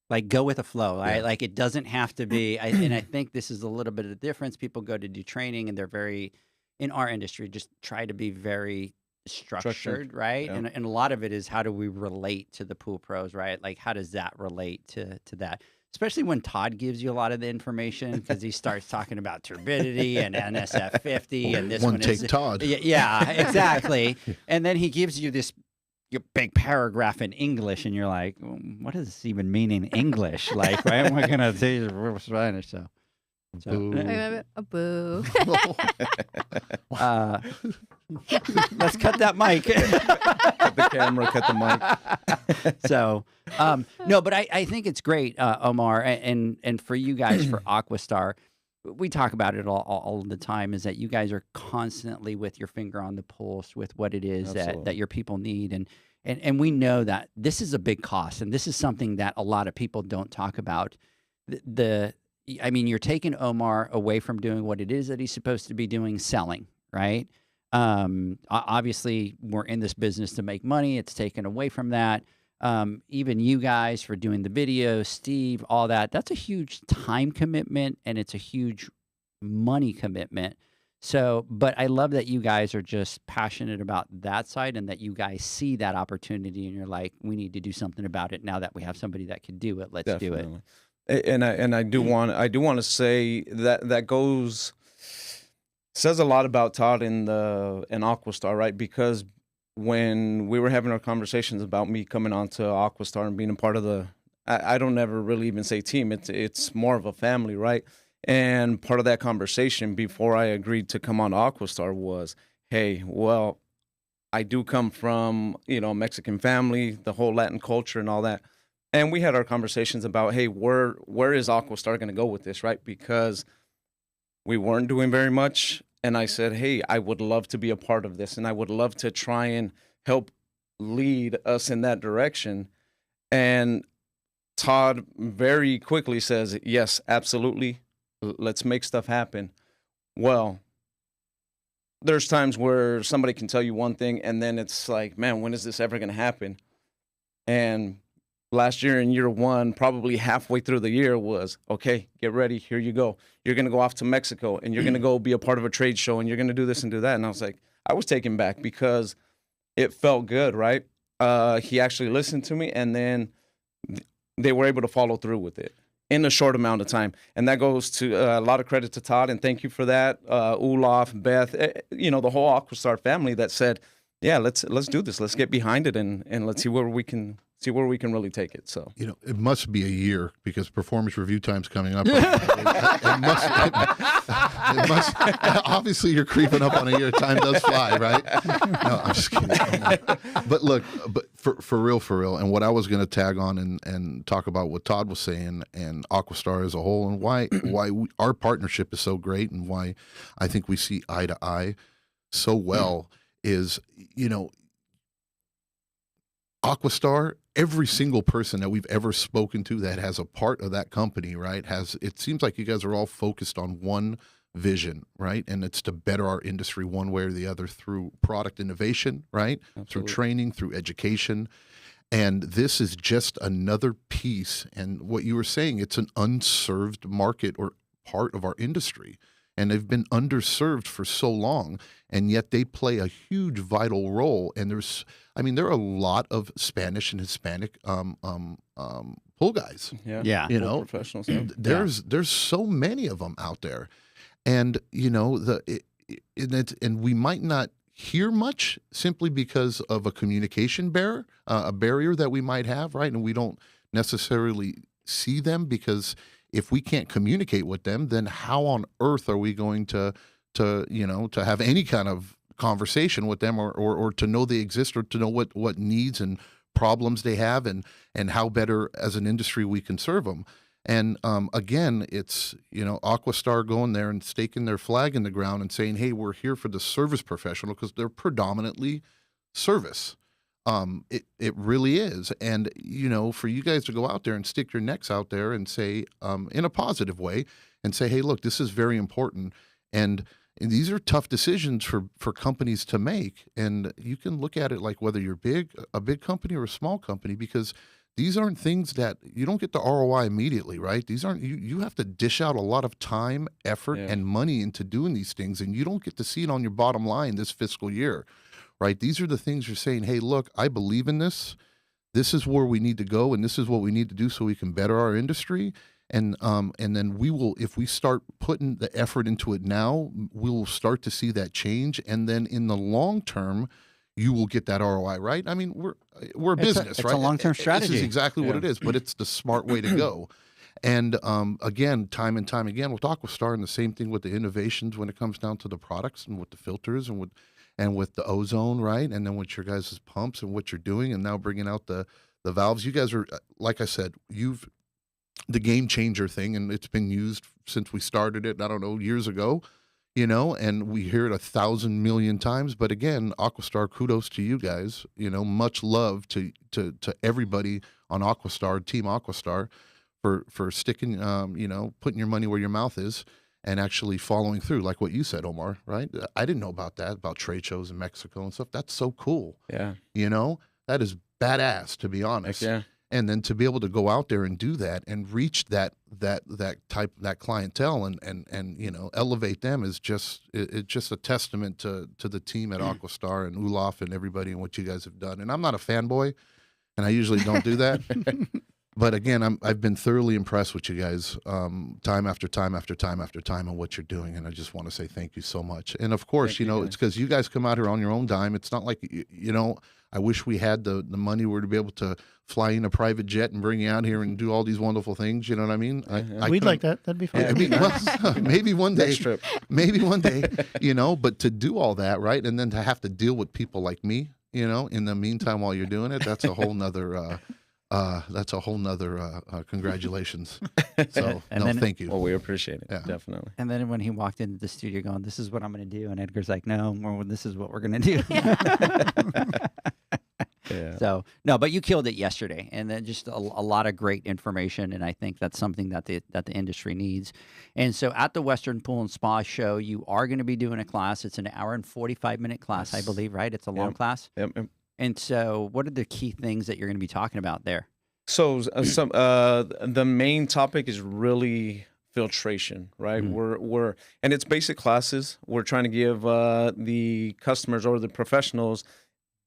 like go with the flow, right? Like it doesn't have to be, and I think this is a little bit of the difference. People go to do training and they're very, in our industry, just try to be very structured, right? Yeah. And a lot of it is how do we relate to the pool pros, right? Like how does that relate to that? Especially when Todd gives you a lot of the information because he starts talking about turbidity and NSF 50 and this one take is Todd. Yeah, exactly. And then he gives you this big paragraph in English, and you're like, what does this even mean in English? Like, why am I gonna say Spanish? So Boo. I remember a boo. let's cut that mic. Cut the camera, cut the mic. So, no, but I think it's great, Omar, and for you guys for AquaStar. we talk about it all the time, is that you guys are constantly with your finger on the pulse with what it is that your people need. And we know that this is a big cost, and this is something that a lot of people don't talk about. I mean, you're taking Omar away from doing what it is that he's supposed to be doing, selling, right? Obviously, we're in this business to make money. It's taken away from that. Even you guys for doing the video, Steve, all that. That's a huge time commitment, and it's a huge money commitment. So, but I love that you guys are just passionate about that side, and that you guys see that opportunity, and you're like, we need to do something about it now that we have somebody that can do it. Let's do it. And I do want to say that says a lot about Todd in AquaStar, right? Because when we were having our conversations about me coming on to AquaStar and being a part of I don't ever really even say team. It's more of a family, right? And part of that conversation before I agreed to come on to AquaStar was, hey, well, I do come from, a Mexican family, the whole Latin culture and all that. And we had our conversations about, hey, where is AquaStar going to go with this, right? Because we weren't doing very much. And I said, hey, I would love to be a part of this, and I would love to try and help lead us in that direction. And Todd very quickly says, yes, absolutely. Let's make stuff happen. Well, there's times where somebody can tell you one thing, and then it's like, man, when is this ever going to happen? And last year in year one, probably halfway through the year was, okay, get ready. Here you go. You're going to go off to Mexico, and you're going to go be a part of a trade show, and you're going to do this and do that. And I was like, I was taken back because it felt good, right? He actually listened to me, and then they were able to follow through with it in a short amount of time. And that goes to a lot of credit to Todd, and thank you for that. Olaf, Beth, the whole AquaStar family that said, yeah, let's do this. Let's get behind it, and let's see where we can really take it. So it must be a year because performance review time's coming up. it must. Obviously, you're creeping up on a year. Time does fly, right? No, I'm just kidding. But look, for real, and what I was going to tag on and talk about what Todd was saying and AquaStar as a whole, and why our partnership is so great, and why I think we see eye to eye so well is AquaStar, every single person that we've ever spoken to that has a part of that company, right, it seems like you guys are all focused on one vision, right? And it's to better our industry one way or the other through product innovation, right? Absolutely. Through training, through education. And this is just another piece. And what you were saying, it's an unserved market or part of our industry. And they've been underserved for so long, and yet they play a huge vital role. And there are a lot of Spanish and Hispanic pool guys. Yeah. Professionals. There's so many of them out there, and and we might not hear much simply because of a communication barrier, a barrier that we might have, right? And we don't necessarily see them because if we can't communicate with them, then how on earth are we going to have any kind of conversation with them or to know they exist or to know what needs and problems they have and how better as an industry we can serve them. And again, it's, AquaStar going there and staking their flag in the ground and saying, hey, we're here for the service professional, because they're predominantly service. It really is. And, for you guys to go out there and stick your necks out there and say, in a positive way, and say, hey, look, this is very important. And these are tough decisions for companies to make. And you can look at it like whether you're a big company or a small company, because these aren't things that you don't get the ROI immediately, right? These aren't, you have to dish out a lot of time, effort, and money into doing these things. And you don't get to see it on your bottom line this fiscal year. Right? These are the things you're saying, hey, look, I believe in this. This is where we need to go, and this is what we need to do so we can better our industry. And then we will, if we start putting the effort into it now, we will start to see that change. And then in the long term, you will get that ROI, right? I mean, we're a business, right? It's a long-term strategy. This is exactly what it is, but it's the smart way to go. And again, time and time again with AquaStar, and the same thing with the innovations when it comes down to the products and with the filters and with the ozone, right? And then with your guys' pumps and what you're doing, and now bringing out the valves. You guys are, like I said, you've the game changer thing, and it's been used since we started it, I don't know, years ago, and we hear it 1,000 million times. But again, AquaStar, kudos to you guys, much love to everybody on AquaStar, Team AquaStar, for sticking, putting your money where your mouth is and actually following through, like what you said, Omar, right? I didn't know about that, about trade shows in Mexico and stuff. That's so cool. Yeah. That is badass, to be honest. Heck yeah. And then to be able to go out there and do that and reach that clientele and elevate them is it's just a testament to the team at AquaStar and Olaf and everybody and what you guys have done. And I'm not a fanboy, and I usually don't do that. But again, I've been thoroughly impressed with you guys, time after time after time after time on what you're doing, and I just want to say thank you so much. And of course, it's because you guys come out here on your own dime. It's not like I wish we had the money where to be able to fly in a private jet and bring you out here and do all these wonderful things. You know what I mean? We'd like that. That'd be fun. Maybe one day. Next trip. Maybe one day. But to do all that, right, and then to have to deal with people like me, in the meantime while you're doing it, that's a whole nother. Congratulations. So thank you. Well, we appreciate it. Yeah. Definitely. And then when he walked into the studio going, "This is what I'm going to do," and Edgar's like, "No, more. This is what we're going to do." Yeah. So no, but you killed it yesterday, and then just a lot of great information, and I think that's something that the industry needs. And so at the Western Pool and Spa Show, you are going to be doing a class. It's an hour and 45-minute class, I believe, right? It's a long class. Yep. And so, what are the key things that you're going to be talking about there? So, the main topic is really filtration, right? We're and it's basic classes. We're trying to give the customers or the professionals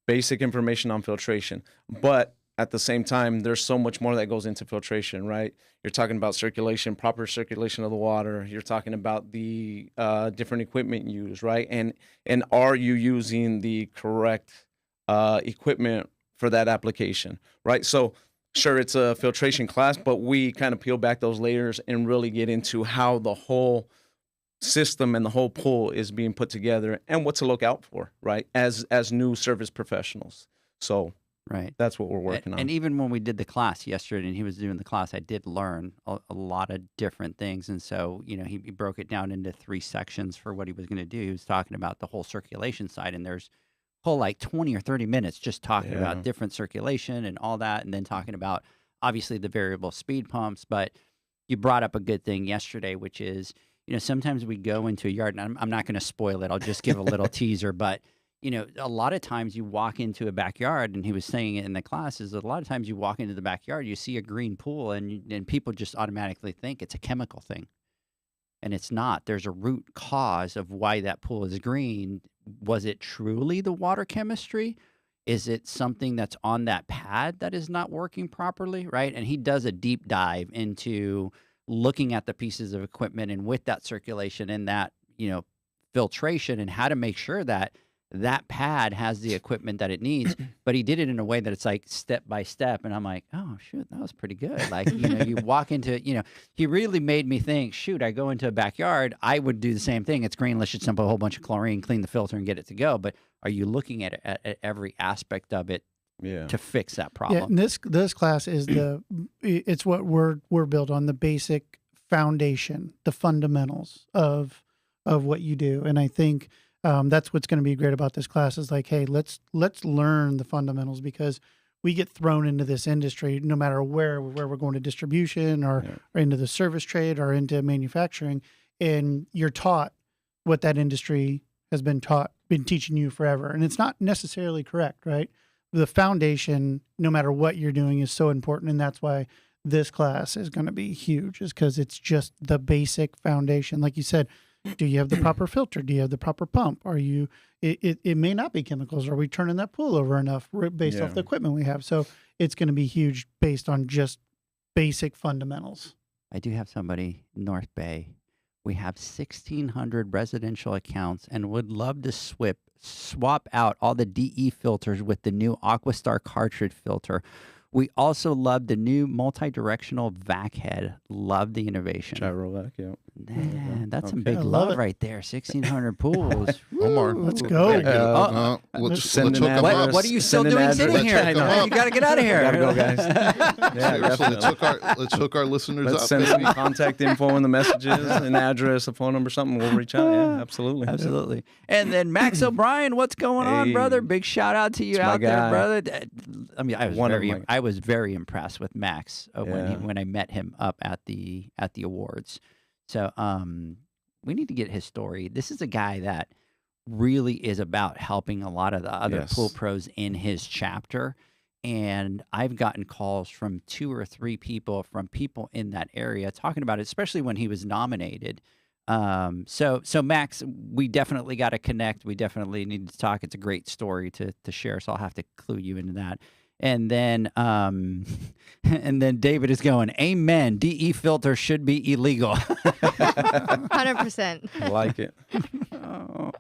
basic information on filtration, but at the same time, there's so much more that goes into filtration, right? You're talking about circulation, proper circulation of the water. You're talking about the different equipment used, right? And are you using the correct equipment for that application, right? So sure, it's a filtration class, but we kind of peel back those layers and really get into how the whole system and the whole pool is being put together and what to look out for, right? As new service professionals. So right, that's what we're working on. And even when we did the class yesterday and he was doing the class, I did learn a lot of different things. And so, he broke it down into 3 sections for what he was going to do. He was talking about the whole circulation side, and there's whole like 20 or 30 minutes just talking about different circulation and all that, and then talking about obviously the variable speed pumps. But you brought up a good thing yesterday, which is, sometimes we go into a yard, and I'm not going to spoil it. I'll just give a little teaser, but a lot of times you walk into a backyard, and he was saying it in the class, is that a lot of times you walk into the backyard, you see a green pool, and people just automatically think it's a chemical thing. And it's not. There's a root cause of why that pool is green. Was it truly the water chemistry? Is it something that's on that pad that is not working properly, right? And he does a deep dive into looking at the pieces of equipment and with that circulation and that, filtration and how to make sure that that pad has the equipment that it needs. But he did it in a way that it's like step by step. And I'm like, oh, shoot, that was pretty good. Like, you walk into, he really made me think, shoot, I go into a backyard, I would do the same thing. It's green, let's just dump a whole bunch of chlorine, clean the filter and get it to go. But are you looking at every aspect of it to fix that problem? Yeah, and this class is it's what we're built on, the basic foundation, the fundamentals of what you do. And I think that's what's going to be great about this class is like, hey, let's learn the fundamentals, because we get thrown into this industry no matter where we're going to distribution or into the service trade or into manufacturing, and you're taught what that industry has been teaching you forever. And it's not necessarily correct, right? The foundation, no matter what you're doing, is so important. And that's why this class is going to be huge, is because it's just the basic foundation. Like you said, do you have the proper filter? Do you have the proper pump? Are you, it may not be chemicals. Are we turning that pool over enough based off the equipment we have? So it's going to be huge based on just basic fundamentals. I do have somebody, North Bay. We have 1,600 residential accounts and would love to swap out all the DE filters with the new AquaStar cartridge filter. We also love the new multi-directional vac head. Love the innovation. Gyro vac, yeah. Man, that's some Okay. big I love love it. right there. 1,600 pools. Omar, Let's go. let's Send hook an him address. up. What are you still Send an doing address. sitting here? Let's hook 'em up. You got to get out of here. Gotta go, guys. Yeah, Seriously, definitely. let's hook our listeners Let's up. send some baby. contact info in the messages, an address, a phone number, something. We'll reach out. Yeah, absolutely. Absolutely. And then Max O'Brien, what's going on, Hey. brother? Big shout out to you It's my out there, guy. brother. I mean, My- I was very impressed with Max Yeah. when I met him up at the awards. So we need to get his story. This is a guy that really is about helping a lot of the other Yes. pool pros in his chapter. And I've gotten calls from 2 or 3 people in that area talking about it, especially when he was nominated. So Max, we definitely got to connect. We definitely need to talk. It's a great story to share. So I'll have to clue you into that. And then, and then David is going, amen. DE filter should be illegal. 100%. I like it. Oh,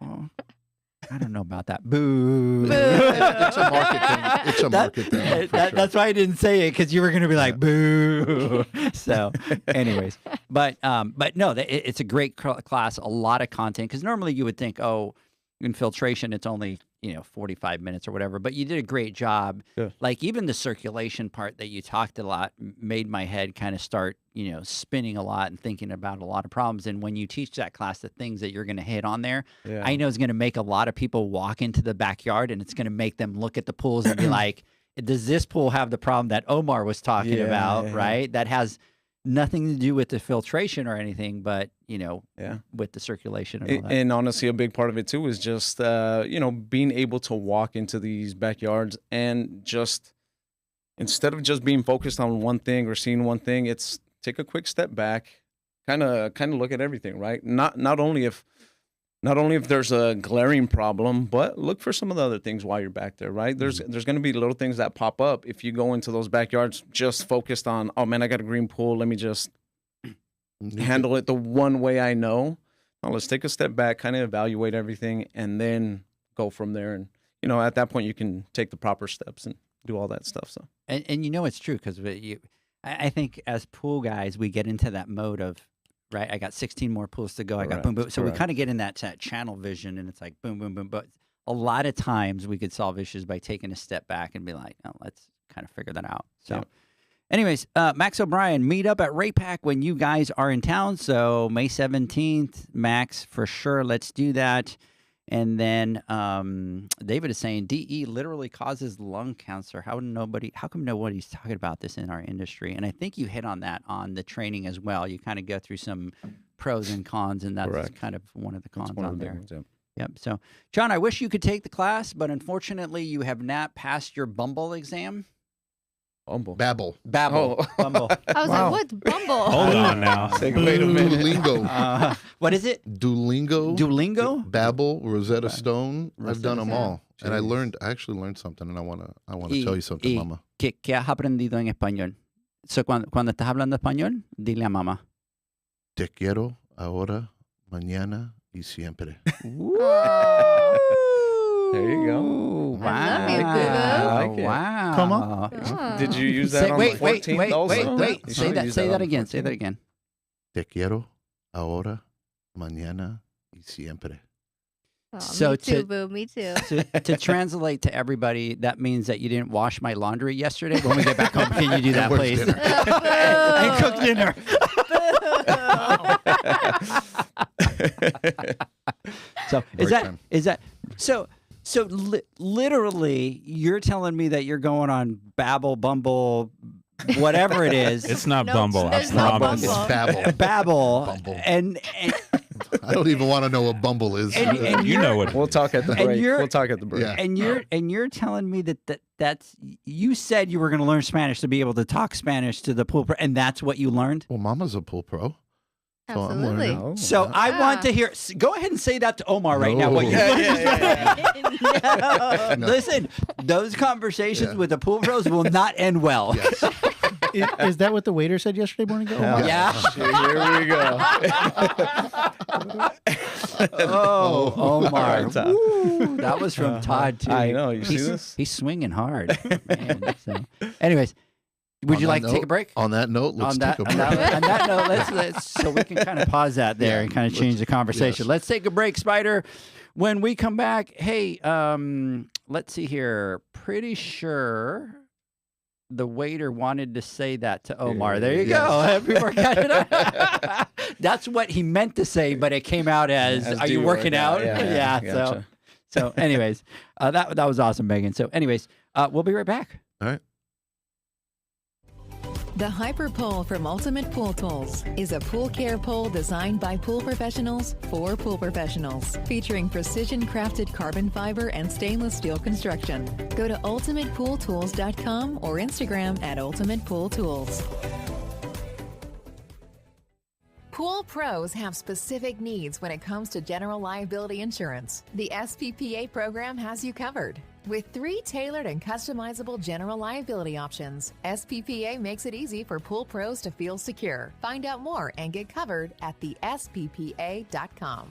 I don't know about that. Boo. It's a market thing. It's a market thing. for sure. That's why I didn't say it, because you were going to be like, boo. So, anyways, but no, it's a great class, a lot of content. Because normally you would think, oh, in filtration, it's only 45 minutes or whatever. But you did a great job. Yeah. Like even the circulation part that you talked a lot made my head kind of start spinning a lot and thinking about a lot of problems. And when you teach that class, the things that you're going to hit on there, Yeah. I know is going to make a lot of people walk into the backyard, and it's going to make them look at the pools and be like, does this pool have the problem that Omar was talking Yeah, about, yeah. right? That has nothing to do with the filtration or anything, but, Yeah. with the circulation and all that. And honestly, a big part of it too is just being able to walk into these backyards and just instead of just being focused on one thing or seeing one thing, it's take a quick step back, kind of look at everything, right? Not only if there's a glaring problem, but look for some of the other things while you're back there, right? There's going to be little things that pop up if you go into those backyards just focused on, oh man, I got a green pool, let me just handle it the one way I know. No, let's take a step back, kind of evaluate everything, and then go from there. And at that point, you can take the proper steps and do all that stuff. So, And it's true, because I think as pool guys, we get into that mode of, right, I got 16 more pools to go. I got boom, boom. So we Correct. kind of get in that channel vision, and it's like boom, boom, boom. But a lot of times we could solve issues by taking a step back and be like, oh, let's kind of figure that out. So, Yeah. anyways, Max O'Brien, meet up at RayPack when you guys are in town. So May 17th, Max, for sure. Let's do that. And then David is saying DE literally causes lung cancer. How come nobody's talking about this in our industry? And I think you hit on that on the training as well. You kind of go through some pros and cons, and that's Correct. kind of one of the cons that's one on of the big there. ones. Yeah. Yep. So, John, I wish you could take the class, but unfortunately, you have not passed your Bumble exam. Bumble. Babble. Babble. Oh. Bumble. I was Wow. like, what's Bumble? Hold on now. Wait a minute. Duolingo. What is it? Duolingo. Duolingo? Babble, Rosetta Stone. I've done them Stone. all. And Jeez. I actually learned something, and I wanna Y- tell you something, y- Mama. ¿Qué has aprendido en español? So, cuando estás hablando español, dile a mamá. Te quiero ahora, mañana y siempre. Aw. There you go. Wow. I love you, Boo-Boo. I like it. Wow. Como? Ah. Did you use that Say, on wait, the wait, 14th wait, also? wait. You Say should that. use Say on that the again. Say that 14th. again. Te quiero ahora, mañana y siempre. Aw, So me too, to- boo. Me too. To translate to everybody, that means that you didn't wash my laundry yesterday. When we get back home, can you do that, Where's please? dinner? And cook dinner. So Break time. is that so literally you're telling me that you're going on Babble, Bumble, whatever it is, It's not No, Bumble. I there's no promise. It's Bumble. Babble. Babble, Bumble. and I don't even want to know what Bumble is. And You know what? We'll talk at the And break. you're- We'll talk at the break. Yeah. you're telling me that's you said you were going to learn Spanish to be able to talk Spanish to the pool pro, and that's what you learned. Well, Mama's a pool pro. So I'm Absolutely. learning. Oh, So yeah. I want to hear. Go ahead and say that to Omar right now. What you No. learned. No. Listen, those conversations Yeah. with the pool pros will not end well. Yes. Is that what the waiter said yesterday morning? Yeah. Here we go. Oh, Omar. All right, Todd. Woo, that was from Todd too. I know. You see He's, this? he's swinging hard, man. So, anyways, Would you like to take a break? On that note, let's take a break. On that note, let's so we can kind of pause that there and kind of change the conversation. Yes. Let's take a break, Spider. When we come back, hey, let's see here. Pretty sure the waiter wanted to say that to Omar. There you go. People are catching up. That's what he meant to say, but it came out as "Are you working out?" Yeah. Gotcha. So, anyways, that was awesome, Megan. So, anyways, we'll be right back. All right. The Hyper Pole from Ultimate Pool Tools is a pool care pole designed by pool professionals for pool professionals, featuring precision-crafted carbon fiber and stainless steel construction. Go to ultimatepooltools.com or Instagram at Ultimate Pool Tools. Pool pros have specific needs when it comes to general liability insurance. The SPPA program has you covered. With 3 tailored and customizable general liability options, SPPA makes it easy for pool pros to feel secure. Find out more and get covered at thesppa.com.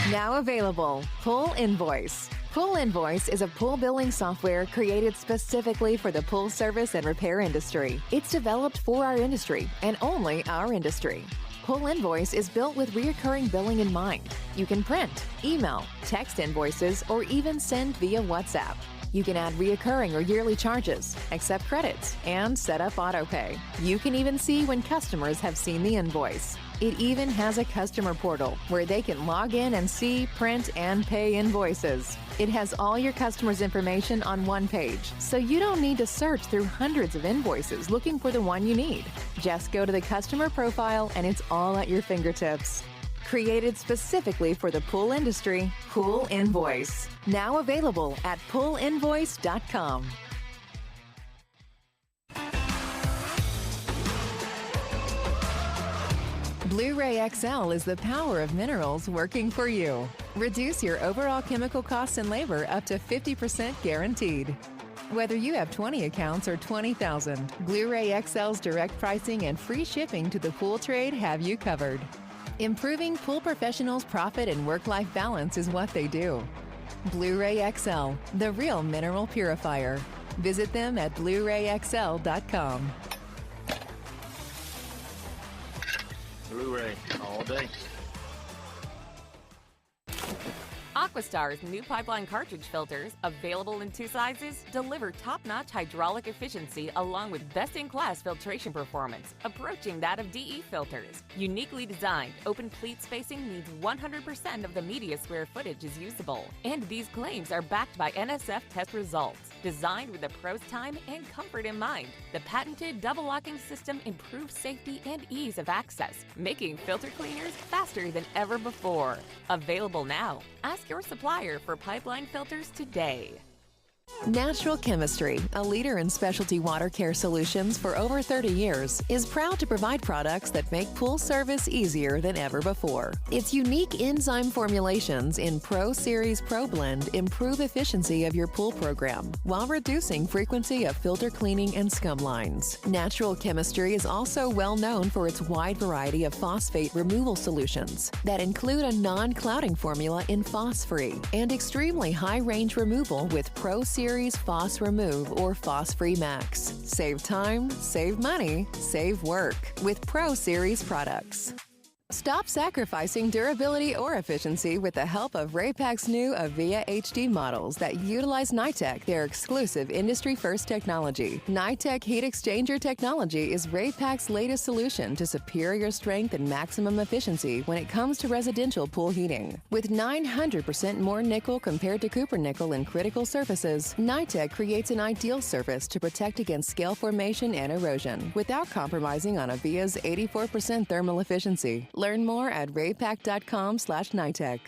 Now available, Pool Invoice. Pool Invoice is a pool billing software created specifically for the pool service and repair industry. It's developed for our industry and only our industry. Pool Invoice is built with recurring billing in mind. You can print, email, text invoices, or even send via WhatsApp. You can add recurring or yearly charges, accept credits, and set up autopay. You can even see when customers have seen the invoice. It even has a customer portal where they can log in and see, print, and pay invoices. It has all your customers' information on one page, so you don't need to search through hundreds of invoices looking for the one you need. Just go to the customer profile and it's all at your fingertips. Created specifically for the pool industry, Pool Invoice. Now available at poolinvoice.com. Blu-ray XL is the power of minerals working for you. Reduce your overall chemical costs and labor up to 50% guaranteed. Whether you have 20 accounts or 20,000, Blu-ray XL's direct pricing and free shipping to the pool trade have you covered. Improving pool professionals' profit and work-life balance is what they do. Blu-ray XL, the real mineral purifier. Visit them at BluRayXL.com. Blu-ray all day. AquaStar's new pipeline cartridge filters, available in 2 sizes, deliver top-notch hydraulic efficiency along with best-in-class filtration performance, approaching that of DE filters. Uniquely designed, open pleat spacing means 100% of the media square footage is usable. And these claims are backed by NSF test results. Designed with the pro's time and comfort in mind, the patented double-locking system improves safety and ease of access, making filter cleaners faster than ever before. Available now. Ask your supplier for pipeline filters today. Natural Chemistry, a leader in specialty water care solutions for over 30 years, is proud to provide products that make pool service easier than ever before. Its unique enzyme formulations in Pro Series Pro Blend improve efficiency of your pool program while reducing frequency of filter cleaning and scum lines. Natural Chemistry is also well known for its wide variety of phosphate removal solutions that include a non-clouding formula in Phos-Free and extremely high-range removal with Pro Series Phos Remove or Phos Free Max. Save time, save money, save work with Pro Series products. Stop sacrificing durability or efficiency with the help of Raypak's new Avia HD models that utilize NITEC, their exclusive industry-first technology. NITEC heat exchanger technology is Raypak's latest solution to superior strength and maximum efficiency when it comes to residential pool heating. With 900% more nickel compared to copper nickel in critical surfaces, NITEC creates an ideal surface to protect against scale formation and erosion without compromising on Avia's 84% thermal efficiency. Learn more at raypak.com/NITEC.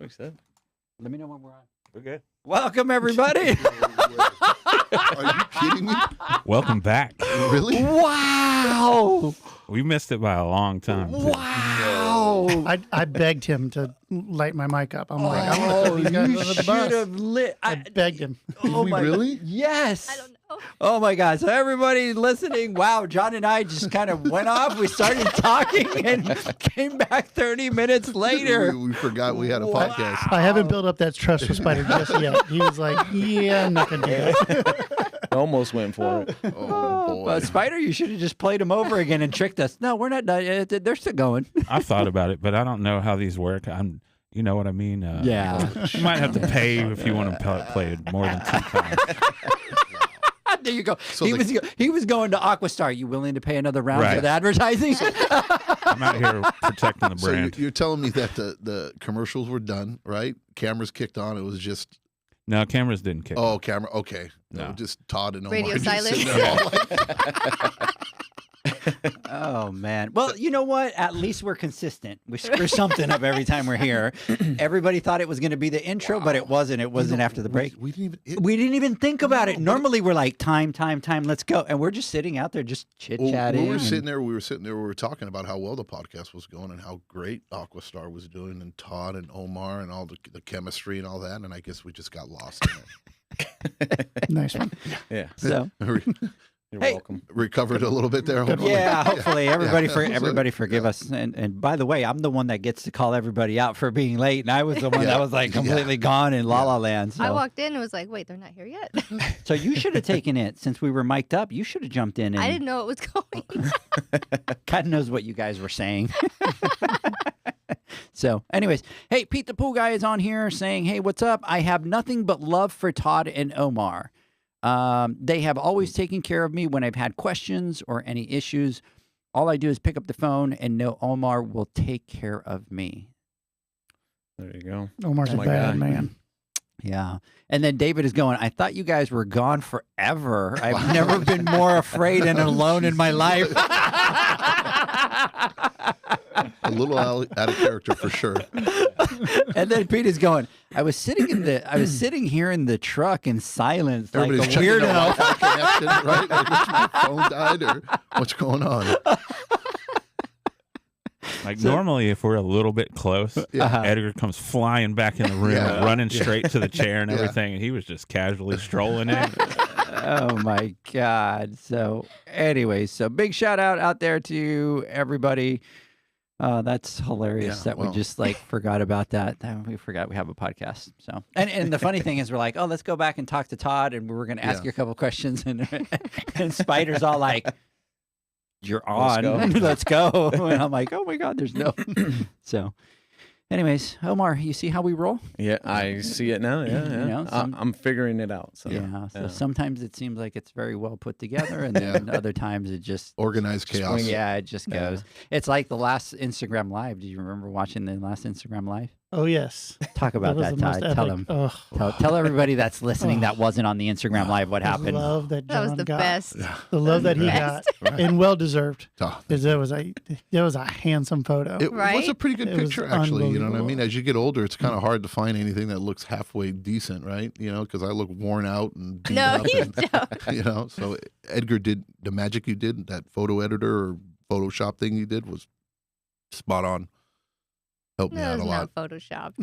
excited. Let me know when we're on. We're good. Welcome, everybody. Are you kidding me? Welcome back. Really? Wow. We missed it by a long time. too. Wow. I begged him to light my mic up. I'm like, I'm going to throw these guys you under the should bus. have lit. I begged him. Oh we my really? Yes. I don't know. Oh my God. So everybody listening, wow, John and I just kind of went off. We started talking and came back 30 minutes later. We forgot we had a podcast. I haven't built up that trust with Spider just yet. He was like, yeah, I'm not going to do that. I almost went for it. Oh boy. Well, Spider, you should have just played them over again and tricked us. No, we're not done. They're still going. I've thought about it, but I don't know how these work. You know what I mean? Yeah. You might have to pay if you want to play it more than 2 times. There you go. So He was going to AquaStar. You willing to pay another round Right. for the advertising? I'm out here protecting the So brand. you're telling me that the commercials were done, right? Cameras kicked on. It was just No, cameras didn't kick. camera. Okay, No. just Todd and Omar. Radio just silence. sitting there all like- Oh man. Well, you know what? At least we're consistent. We screw something up every time we're here. Everybody thought it was going to be the intro, but it wasn't. It wasn't after the break. We didn't even. We didn't even think about it. No, but Normally, we're like, time, let's go. And we're just sitting out there just chit-chatting. We were and- sitting there. We were talking about how well the podcast was going and how great AquaStar was doing, and Todd and Omar and all the chemistry and all that. And I guess we just got lost in it. Nice one. Yeah. So, You're Hey. welcome. Recovered a little bit there. Hopefully. yeah, hopefully everybody Yeah. everybody forgive us. And by the way, I'm the one that gets to call everybody out for being late, and I was the one Yeah. that was like completely gone in La La Land. So. I walked in and was like, wait, they're not here yet. So you should have taken it since we were mic'd up. You should have jumped in and I didn't know it was going. God knows what you guys were saying. So, anyways, hey, Pete the Pool Guy is on here saying, hey, what's up? I have nothing but love for Todd and Omar. They have always taken care of me when I've had questions or any issues. All I do is pick up the phone and know Omar will take care of me. There you go. Omar's Oh a my bad God. man. Yeah. And then David is going, I thought you guys were gone forever. I've never been more afraid and alone in my life. A little out of character for sure. And then Pete is going, I was sitting here in the truck in silence Everybody's like a checking their weirdo. Wi-Fi connection, right? Like, my phone died, or what's going on? Like normally, if we're a little bit close, Yeah. Edgar comes flying back in the room, Yeah. running straight to the chair and Yeah. everything, and he was just casually strolling in. Oh my God. So anyways, so big shout out there to everybody. That's hilarious Yeah, that we well. just like forgot about that. We forgot we have a podcast. So and the funny thing is we're like, oh, let's go back and talk to Todd and we were gonna ask Yeah. you a couple questions and and Spider's all like, you're on. Let's go. Let's go. And I'm like, oh my God, there's no. So anyways, Omar, you see how we roll? Yeah, I see it now. Yeah, yeah. You know, some- I'm figuring it out. So Yeah. So yeah. sometimes it seems like it's very well put together, and then other times it just Organized chaos. yeah, it just goes. It's like the last Instagram live. Do you remember watching the last Instagram live? Oh, yes. Talk about was that, the most Todd. Tell epic- them. Oh, Tell everybody that's listening that wasn't on the Instagram live what the happened. love that That was John the got. best. The love that he Best. got, and well deserved. Oh, Because that was a handsome photo. it was a Right? pretty good It was picture, actually. You know what I unbelievable. mean? As you get older, it's kind of hard to find anything that looks halfway decent, right? You know, because I look worn out and beat No, up. you and, don't. you know, so Edgar did the magic you did, that photo editor or Photoshop thing you did was spot on. Helped me No, out it's a lot. not Photoshop.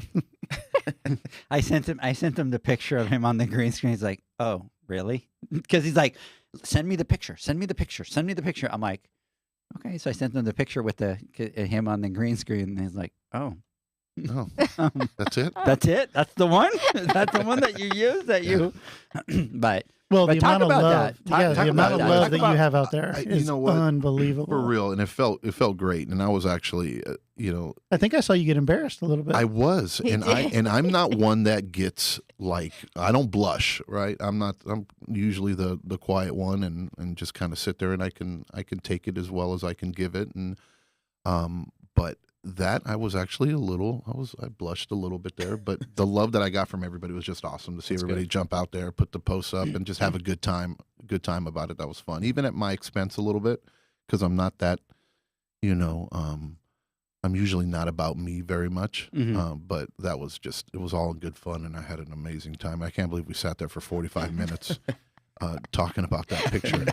I sent him the picture of him on the green screen. He's like, oh, really? Because he's like, send me the picture. Send me the picture. Send me the picture. I'm like, okay. So I sent him the picture with him on the green screen, and he's like, oh. Oh, that's it? That's it. That's the one. That's the one that you use. That you. But Well, But the talk amount of about love, that. Talk- yeah, talk the amount about of that. love Talk that about- you have out there you is know what? unbelievable. For real. And it felt great. And I was actually, you know, I think I saw you get embarrassed a little bit. I was, He and did. I'm not one that gets like, I don't blush, right? I'm usually the quiet one and just kind of sit there and I can take it as well as I can give it. And but that I was actually I blushed a little bit there, but the love that I got from everybody was just awesome to see everybody jump out there, put the posts up and just have a good time about it. That was fun, even at my expense a little bit, because I'm not that, you know, I'm usually not about me very much, Mhm. but that was it was all in good fun, and I had an amazing time. I can't believe we sat there for 45 minutes talking about that picture,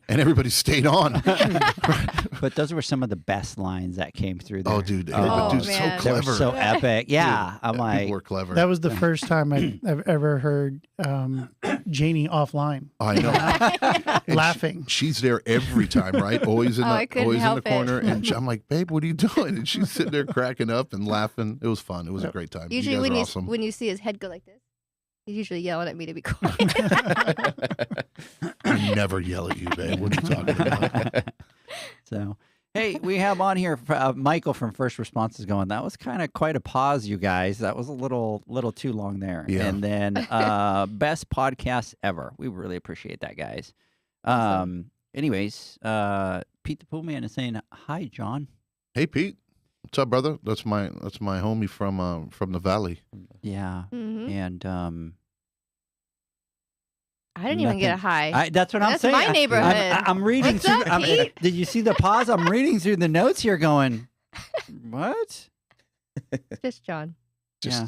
and everybody stayed on. But those were some of the best lines that came through there. Oh, dude, Oh, dude, so man. They were clever. so epic. Yeah, Dude, I'm people like, were clever. That was the first time I've ever heard Janie offline I know. And laughing. She's there every time, right? Always in Oh, I the couldn't always in the help it. corner, and I'm like, "Babe, what are you doing?" And she's sitting there cracking up and laughing. It was fun. It was a great time. Usually you guys when are you awesome. when you see his head go like this, he's usually yelling at me to be quiet. I never yell at you, babe. What are you talking about? so. Hey, we have on here Michael from First Response is going. That was kind of quite a pause, you guys. That was a little too long there. Yeah. And then best podcast ever. We really appreciate that, guys. Anyways, Pete the Pool Man is saying hi, John. Hey, Pete. What's up, brother? That's my homie from the valley. Yeah, Mhm. and I didn't even get a hi. that's what I'm That's saying. my neighborhood. I'm reading What's through. up, Pete? Did you see the pause? I'm reading through the notes here, going, what? Just John. Yeah.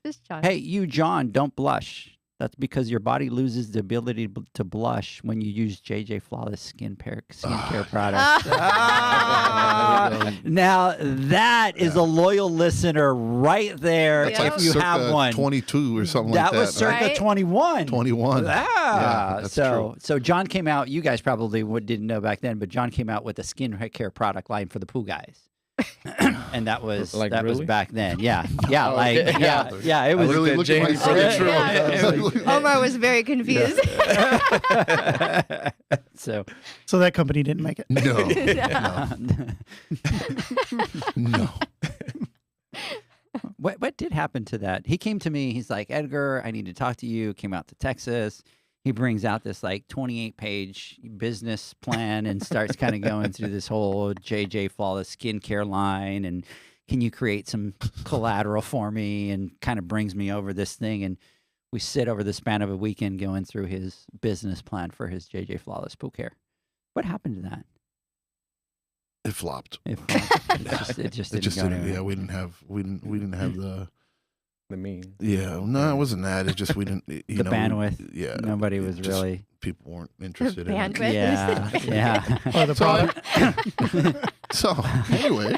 Just John. Hey, you, John, don't blush. That's because your body loses the ability to blush when you use JJ Flawless skincare products. Now, that is a loyal listener right there. That's Yeah. like If you circa have one. 22 or something That like that. was circa Right? 21. 21. Yeah. that's So John came out. You guys probably didn't know back then, but John came out with a skincare product line for the pool guys. And that was Like, that was really? back then. Yeah. Yeah. Oh, like okay. yeah. It was really looked at looking like Janie's so picture. true. Omar was very confused. so So that company didn't make it. No. What did happen to that? He came to me. He's like, Edgar, I need to talk to you. Came out to Texas. He brings out this like 28-page business plan and starts kind of going through this whole JJ Flawless skincare line. And can you create some collateral for me? And kind of brings me over this thing. And we sit over the span of a weekend going through his business plan for his JJ Flawless pool care. What happened to that? It flopped. It just It didn't just go didn't. anywhere. Yeah, we didn't have the. The mean. Yeah, no, it wasn't that. It just we didn't. You The know, bandwidth. Yeah, Nobody it was just- really. People weren't interested in it. bandwidth. Yeah. Or the So, product. So anyway,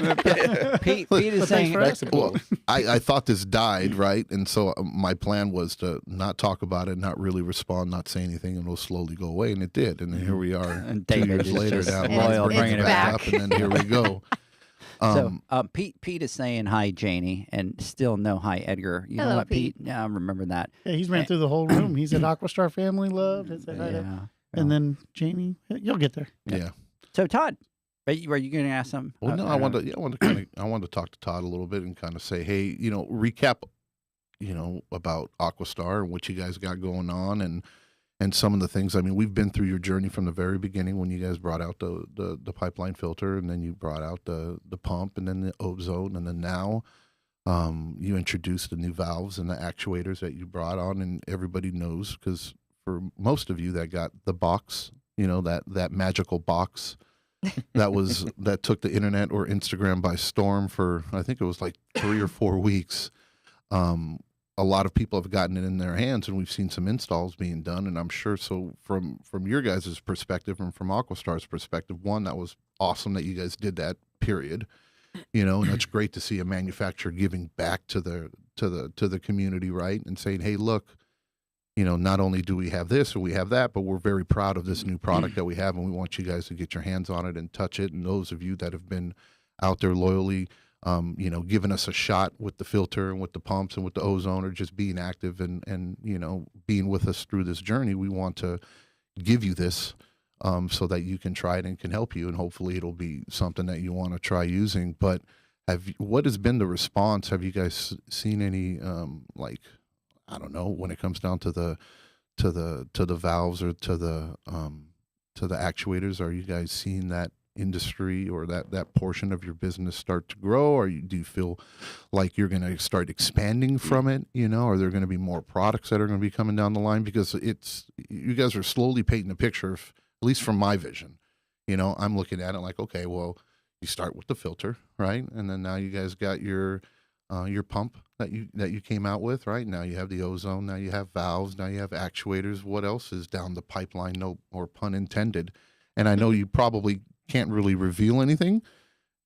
Pete is But thanks saying for asking. well, I thought this died, right? And so my plan was to not talk about it, not really respond, not say anything, and it'll slowly go away. And it did. And then here we are, And 2 David years is later. just Now loyal, bringing bringing it it back back. up, and then here we go. so. Pete is saying hi, Janie, and still no hi, Edgar. You know Hello, what, Pete? Pete. Yeah, I remember that. Yeah, he's ran through the whole room. He said AquaStar family love. He said hi to- Yeah. And then Jamie, you'll get there. Yeah. So Todd, were you going to ask something? Well, no, I wanted to talk to Todd a little bit and kind of say, hey, recap, about AquaStar and what you guys got going on and some of the things. I mean, we've been through your journey from the very beginning when you guys brought out the pipeline filter, and then you brought out the pump, and then the ozone, and then now you introduced the new valves and the actuators that you brought on, and everybody knows because for most of you that got the box, that magical box that took the internet or Instagram by storm for, I think it was like 3 or 4 weeks. A lot of people have gotten it in their hands, and we've seen some installs being done. And I'm sure, so from your guys' perspective and from AquaStar's perspective, one, that was awesome that you guys did that, period. And that's great to see a manufacturer giving back to the community, right? And saying, hey, look, not only do we have this or we have that, but we're very proud of this new product that we have, and we want you guys to get your hands on it and touch it. And those of you that have been out there loyally, giving us a shot with the filter and with the pumps and with the ozone, or just being active and being with us through this journey, we want to give you this so that you can try it and can help you, and hopefully it'll be something that you want to try using. But what has been the response? Have you guys seen any I don't know, when it comes down to the valves or to the actuators, are you guys seeing that industry or that portion of your business start to grow? Or do you feel like you're going to start expanding from it? Are there going to be more products that are going to be coming down the line? Because you guys are slowly painting a picture, at least from my vision. I'm looking at it like, okay, well, you start with the filter, right? And then now you guys got your pump that you came out with, right? Now you have the ozone, now you have valves, now you have actuators. What else is down the pipeline? No, or pun intended. And I know you probably can't really reveal anything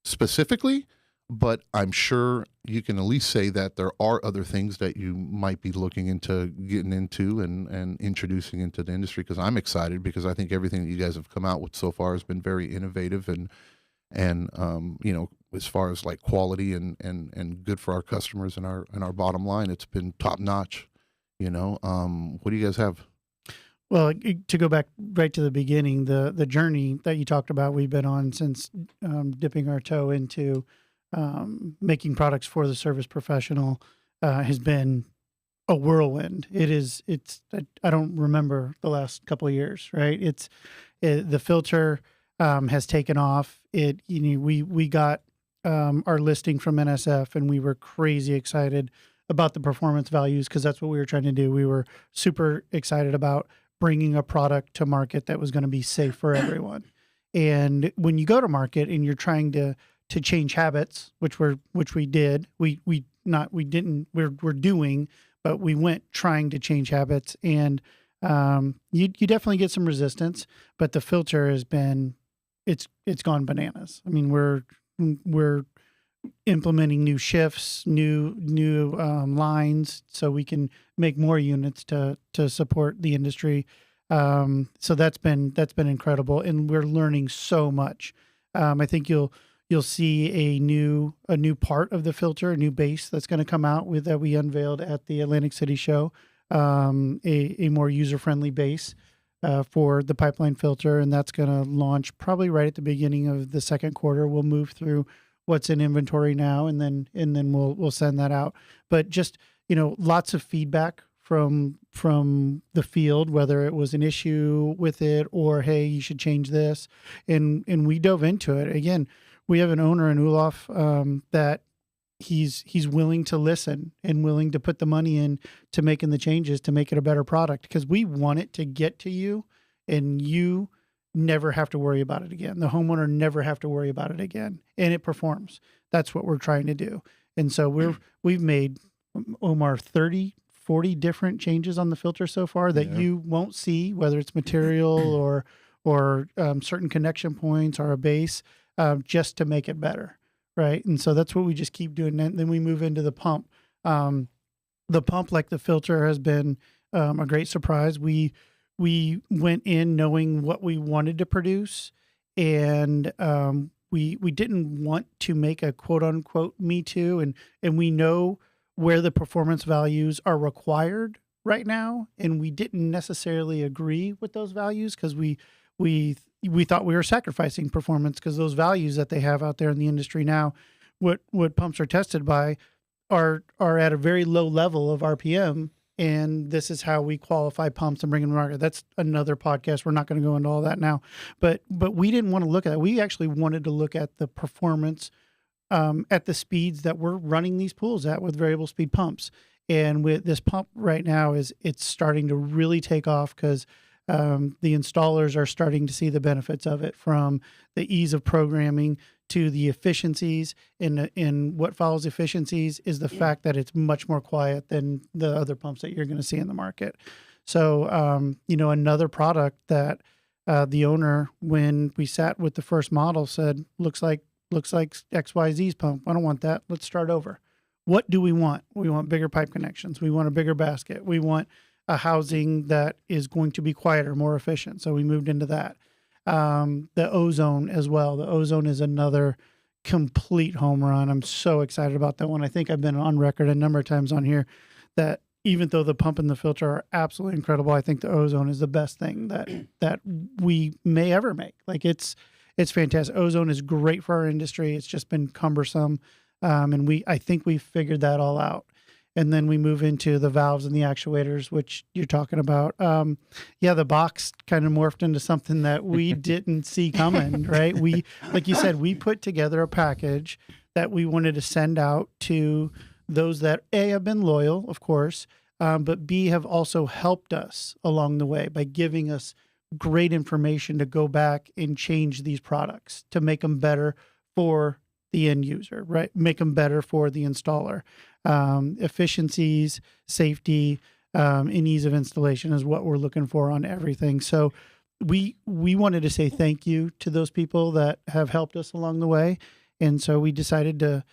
specifically, but I'm sure you can at least say that there are other things that you might be looking into getting into and introducing into the industry, because I'm excited, because I think everything that you guys have come out with so far has been very innovative and you know, as far as like quality and good for our customers and our bottom line, it's been top notch. You know, what do you guys have? Well, to go back right to the beginning, the journey that you talked about, we've been on since dipping our toe into making products for the service professional has been a whirlwind. It's I don't remember the last couple of years, right? The filter has taken off. We got our listing from NSF, and we were crazy excited about the performance values, because that's what we were trying to do. We were super excited about bringing a product to market that was going to be safe for everyone. And when you go to market and you're trying to change habits, which we did, we're doing, but we went trying to change habits, and you definitely get some resistance. But the filter has been, it's gone bananas. I mean, we're implementing new shifts, new lines, so we can make more units to support the industry. So that's been incredible, and we're learning so much. I think you'll see a new part of the filter, a new base that's going to come out with that we unveiled at the Atlantic City show, a more user-friendly base for the pipeline filter, and that's going to launch probably right at the beginning of the second quarter. We'll move through what's in inventory now, and then we'll send that out. But just, lots of feedback from the field, whether it was an issue with it or, hey, you should change this, and we dove into it. Again, we have an owner in Olaf that he's willing to listen and willing to put the money in to making the changes to make it a better product, because we want it to get to you and you never have to worry about it again. The homeowner never have to worry about it again, and it performs. That's what we're trying to do. And so we've made, Omar, 30, 40 different changes on the filter so far that you won't see, whether it's material or certain connection points or a base, just to make it better. Right. And so that's what we just keep doing. And then we move into the pump. The pump, like the filter, has been a great surprise. We went in knowing what we wanted to produce, and we didn't want to make a quote unquote me too. And we know where the performance values are required right now. And we didn't necessarily agree with those values, because we thought we were sacrificing performance, because those values that they have out there in the industry now, what pumps are tested by are at a very low level of RPM. And this is how we qualify pumps and bring them to market. That's another podcast. We're not going to go into all that now, but we didn't want to look at that. We actually wanted to look at the performance at the speeds that we're running these pools at with variable speed pumps. And with this pump right now, it's starting to really take off, because the installers are starting to see the benefits of it, from the ease of programming to the efficiencies. And what follows efficiencies is the fact that it's much more quiet than the other pumps that you're going to see in the market. So, another product that the owner, when we sat with the first model, said, looks like XYZ's pump. I don't want that. Let's start over. What do we want? We want bigger pipe connections. We want a bigger basket. We want a housing that is going to be quieter, more efficient. So we moved into that. The ozone as well. The ozone is another complete home run. I'm so excited about that one. I think I've been on record a number of times on here that even though the pump and the filter are absolutely incredible, I think the ozone is the best thing that we may ever make. Like it's fantastic. Ozone is great for our industry. It's just been cumbersome. And I think we figured that all out. And then we move into the valves and the actuators, which you're talking about. The box kind of morphed into something that we didn't see coming, right? We, like you said, we put together a package that we wanted to send out to those that A, have been loyal, of course, but B, have also helped us along the way by giving us great information to go back and change these products to make them better for the end user, right? Make them better for the installer. Efficiencies, safety, and ease of installation is what we're looking for on everything. So we wanted to say thank you to those people that have helped us along the way. And so we decided to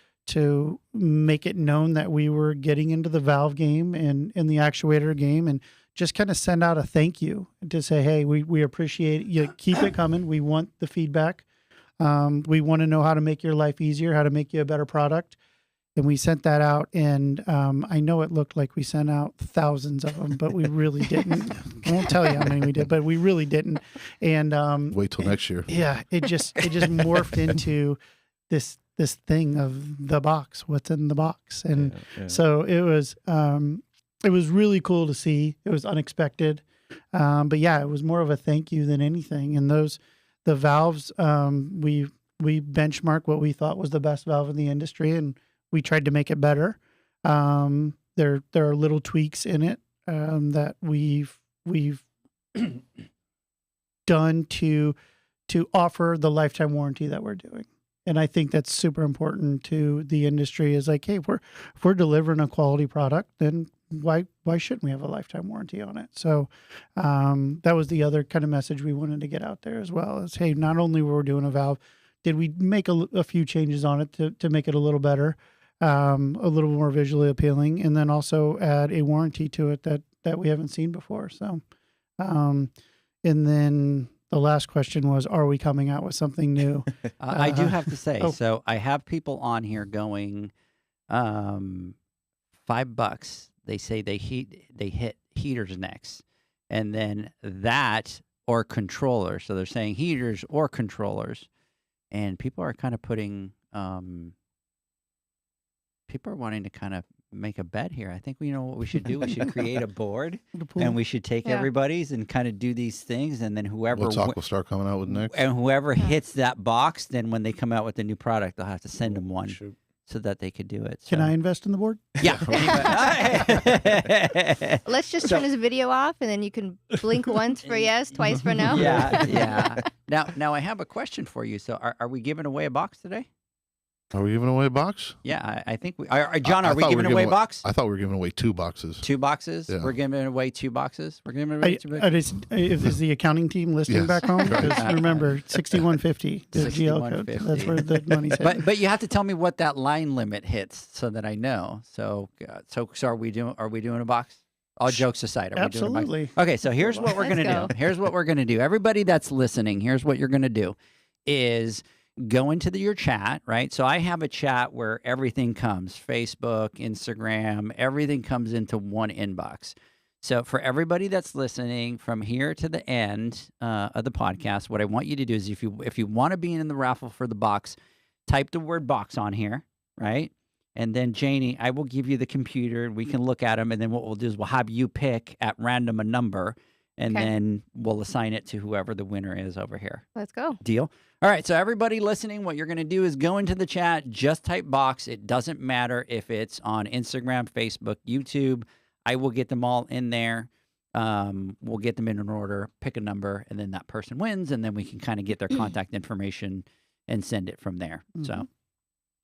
make it known that we were getting into the valve game and in the actuator game, and just kind of send out a thank you to say, hey, we appreciate you. Keep it coming. We want the feedback. We want to know how to make your life easier, how to make you a better product. And we sent that out. And I know it looked like we sent out thousands of them, but we really didn't. I won't tell you how many we did, but we really didn't. And wait till next year. Yeah, it just morphed into this thing of the box, what's in the box. And so it was really cool to see. It was unexpected. But yeah, it was more of a thank you than anything. And the valves, we benchmarked what we thought was the best valve in the industry, and we tried to make it better. There are little tweaks in it that we've done to offer the lifetime warranty that we're doing. And I think that's super important to the industry, is like, hey, if we're delivering a quality product, then why shouldn't we have a lifetime warranty on it? So that was the other kind of message we wanted to get out there as well, is, hey, not only were we doing a valve, did we make a few changes on it to make it a little better, a little more visually appealing, and then also add a warranty to it that we haven't seen before. So, and then the last question was, are we coming out with something new? I do have to say, oh. so I have people on here going, $5. They say they hit heaters next, and then that or controllers. So they're saying heaters or controllers, and people are kind of putting, people are wanting to kind of make a bet here. I think we know what we should do. We should create a board, and we should take everybody's and kind of do these things, and then whoever What's AquaStar coming out with next? and whoever hits that box, then when they come out with the new product, they'll have to send them one. Shoot. So that they could do it. Can I invest in the board? Yeah. Let's just turn this video off, and then you can blink once for yes, twice for no. Yeah. Now I have a question for you. So are we giving away a box today? Are we giving away a box? Yeah, I think we are. John, are we thought giving away a box? I thought we were giving away 2 boxes. 2 boxes? Yeah. We're giving away 2 boxes? We're giving away 2 boxes? Is the accounting team listening Yes. back home? Because remember, 6150, the GL code. 6150. That's where the money's headed. But you have to tell me what that line limit hits so that I know. So are we doing a box? All jokes aside, are we doing a box? Absolutely. Okay, so here's what we're Let's going to go. do. Here's what we're going to do. Everybody that's listening, here's what you're going to do is go into your chat, right? So I have a chat where everything comes, Facebook, Instagram, everything comes into one inbox. So for everybody that's listening from here to the end of the podcast, what I want you to do is if you want to be in the raffle for the box, type the word box on here, right? And then Janie, I will give you the computer and we can look at them. And then what we'll do is we'll have you pick at random a number, and then we'll assign it to whoever the winner is over here. Let's go. Deal? All right, so everybody listening, what you're going to do is go into the chat, just type box. It doesn't matter if it's on Instagram, Facebook, YouTube. I will get them all in there. We'll get them in an order, pick a number, and then that person wins, and then we can kind of get their contact information and send it from there. So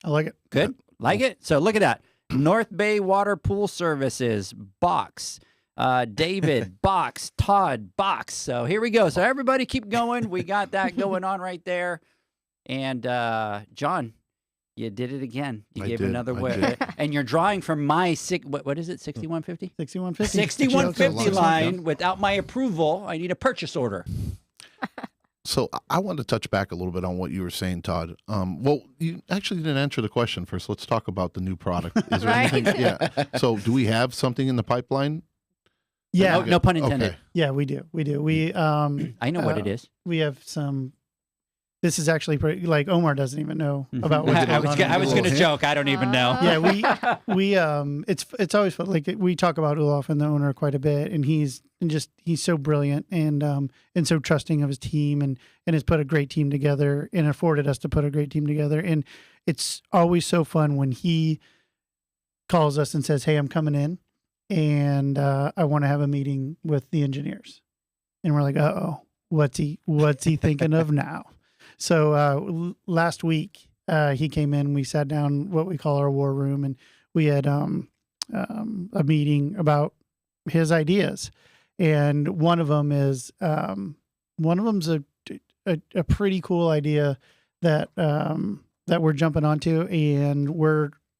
I like it. good? Like it? So look at that. North Bay Water Pool Services, box. David, box. Todd, box. So here we go. So everybody keep going. We got that going on right there. And John, you did it again. You gave another way. And you're drawing from my what is it? 6150? 6150. 6150 line without my approval. I need a purchase order. So I want to touch back a little bit on what you were saying, Todd. Well, you actually didn't answer the question first. Let's talk about the new product. Is there anything? Yeah. So do we have something in the pipeline? Yeah. No pun intended. Okay. Yeah, we do. We do. We I know what it is. We have some. This is actually pretty, like Omar doesn't even know about what's I going on. was going to joke. I don't even know. Yeah, we it's always fun. Like we talk about Olaf and the owner quite a bit, and he's so brilliant and so trusting of his team and has put a great team together and afforded us to put a great team together. And it's always so fun when he calls us and says, "Hey, I'm coming in, and I want to have a meeting with the engineers." And we're like, "Uh-oh, what's he thinking of now?" So last week, he came in, we sat down, what we call our war room, and we had a meeting about his ideas. And one of them is a pretty cool idea that that we're jumping onto, and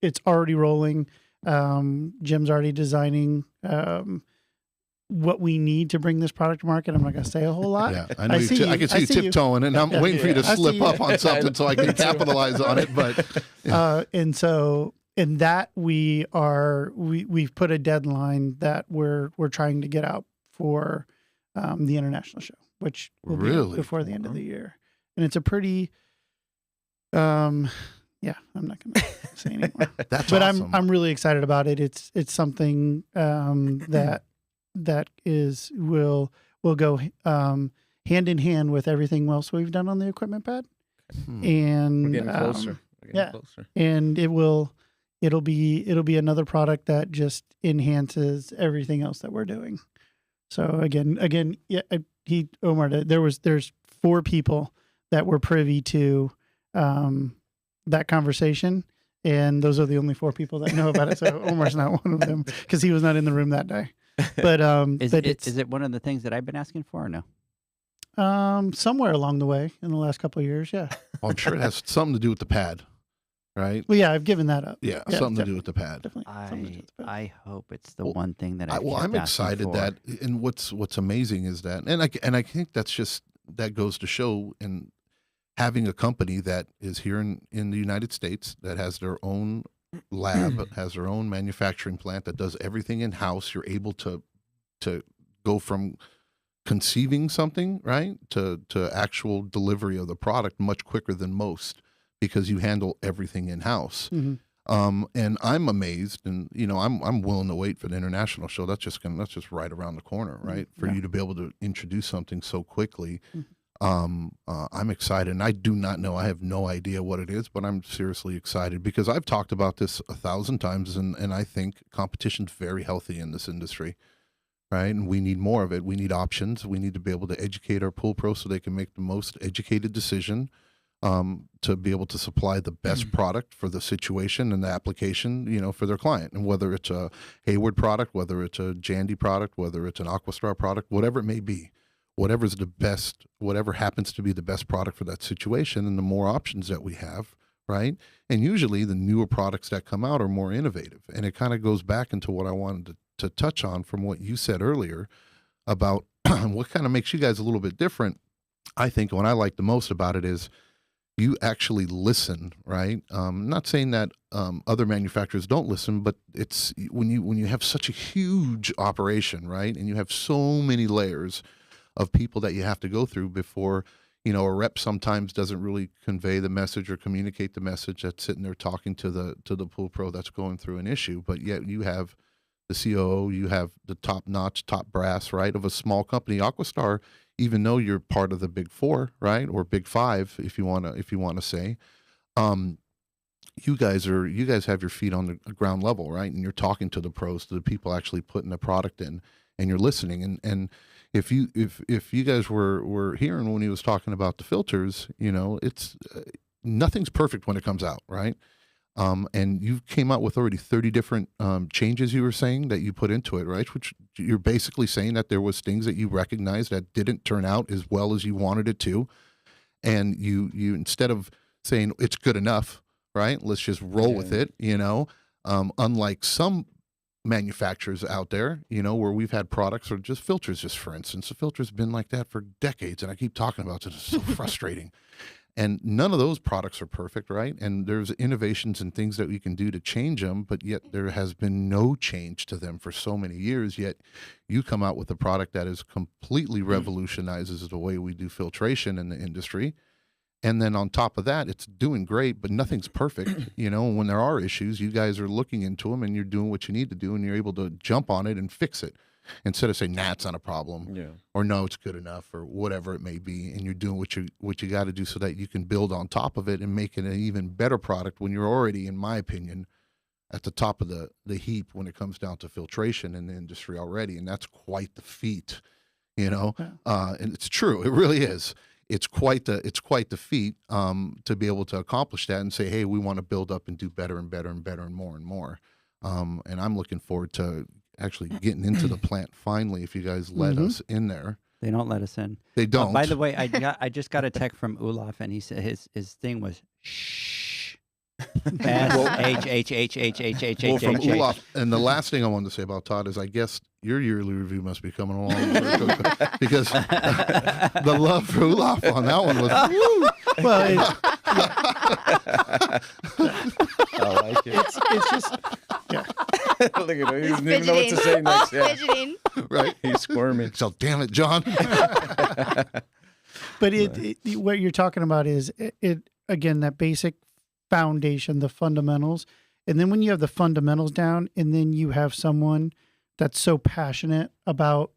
it's already rolling. Jim's already designing what we need to bring this product to market. I'm not going to say a whole lot. Yeah, I know. I can see you see you. tiptoeing, and I'm waiting for you to slip up on something so I can capitalize on it. But and that we've put a deadline that we're trying to get out for the international show, which will be before the end of the year. And it's a pretty yeah, I'm not going to say anymore. That's but awesome. I'm really excited about it. It's something that will go hand in hand with everything else we've done on the equipment pad. And we're getting closer. Closer. And it'll be another product that just enhances everything else that we're doing. So again, yeah, Omar, there's 4 people that were privy to that conversation, and those are the only 4 people that know about it. So Omar's not one of them because he was not in the room that day. But is it one of the things that I've been asking for or no? Somewhere along the way in the last couple of years, yeah. Well, I'm sure it has something to do with the pad, right? Well, yeah, I've given that up. Yeah, something to do with the pad. Definitely. I hope it's the one thing that I'm excited that, and what's amazing is that, and I think that goes to show, and having a company that is here in the United States that has their own lab, has their own manufacturing plant that does everything in house. You're able to go from conceiving something, right, to actual delivery of the product much quicker than most, because you handle everything in house. Mm-hmm. And I'm amazed, and I'm willing to wait for the international show. That's just right around the corner, right? For you to be able to introduce something so quickly. I'm excited, and I do not know. I have no idea what it is, but I'm seriously excited because I've talked about this 1,000 times, and I think competition's very healthy in this industry, right? And we need more of it. We need options. We need to be able to educate our pool pros so they can make the most educated decision, to be able to supply the best product for the situation and the application, for their client. And whether it's a Hayward product, whether it's a Jandy product, whether it's an AquaStar product, whatever it may be. Whatever's the best, whatever happens to be the best product for that situation, and the more options that we have, right? And usually the newer products that come out are more innovative. And it kind of goes back into what I wanted to touch on from what you said earlier about what kind of makes you guys a little bit different. I think what I like the most about it is you actually listen, right? Not saying that other manufacturers don't listen, but it's when you have such a huge operation, right? And you have so many layers of people that you have to go through before, a rep sometimes doesn't really convey the message or communicate the message that's sitting there talking to the pool pro that's going through an issue. But yet you have the COO, you have the top notch, top brass, right, of a small company, AquaStar, even though you're part of the big 4, right, or big 5, if you want to say, you guys have your feet on the ground level, right, and you're talking to the pros, to the people actually putting the product in, and you're listening, and if you guys were hearing when he was talking about the filters, it's nothing's perfect when it comes out, right? And you came out with already 30 different changes, you were saying, that you put into it, right? Which you're basically saying that there was things that you recognized that didn't turn out as well as you wanted it to, and you instead of saying it's good enough, right? Let's just roll with it, unlike some manufacturers out there, where we've had products or just filters, just for instance, the filter's been like that for decades, and I keep talking about it. It's so frustrating. And none of those products are perfect, right? And there's innovations and things that we can do to change them, but yet there has been no change to them for so many years, yet you come out with a product that is completely revolutionizes the way we do filtration in the industry. And then on top of that, it's doing great, but nothing's perfect. When there are issues, you guys are looking into them and you're doing what you need to do, and you're able to jump on it and fix it instead of saying, nah, it's not a problem, or no, it's good enough, or whatever it may be. And you're doing what you got to do so that you can build on top of it and make it an even better product when you're already, in my opinion, at the top of the heap when it comes down to filtration in the industry already. And that's quite the feat, and it's true. It really is. it's quite the feat to be able to accomplish that and say, hey, we want to build up and do better and better and better and more. And I'm looking forward to actually getting into the plant finally. If you guys let us in there. They don't let us in. They don't. By the way, I just got a text from Olaf, and he said his thing was shh. S-H-H-H-H-H-H-H-H. Well, from Olaf, and the last thing I wanted to say about Todd is I guess your yearly review must be coming along because the love for Olaf on that one was woo. Well, I like it. it's just Look at him. He doesn't even know what to say next. Yeah. Fidgeting. right. He's squirming. So damn it, John. But what you're talking about is it again, that basic foundation, the fundamentals. And then when you have the fundamentals down and then you have someone that's so passionate about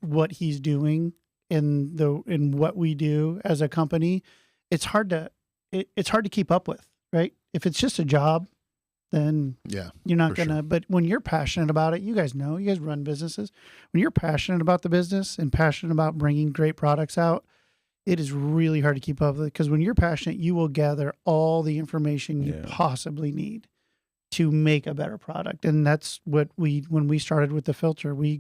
what he's doing in what we do as a company, it's hard to keep up with, right? If it's just a job, then you're not gonna. Sure. But when you're passionate about it, you guys know, you guys run businesses. When you're passionate about the business and passionate about bringing great products out, it is really hard to keep up with it, because when you're passionate, you will gather all the information you possibly need to make a better product. And that's what when we started with the filter, we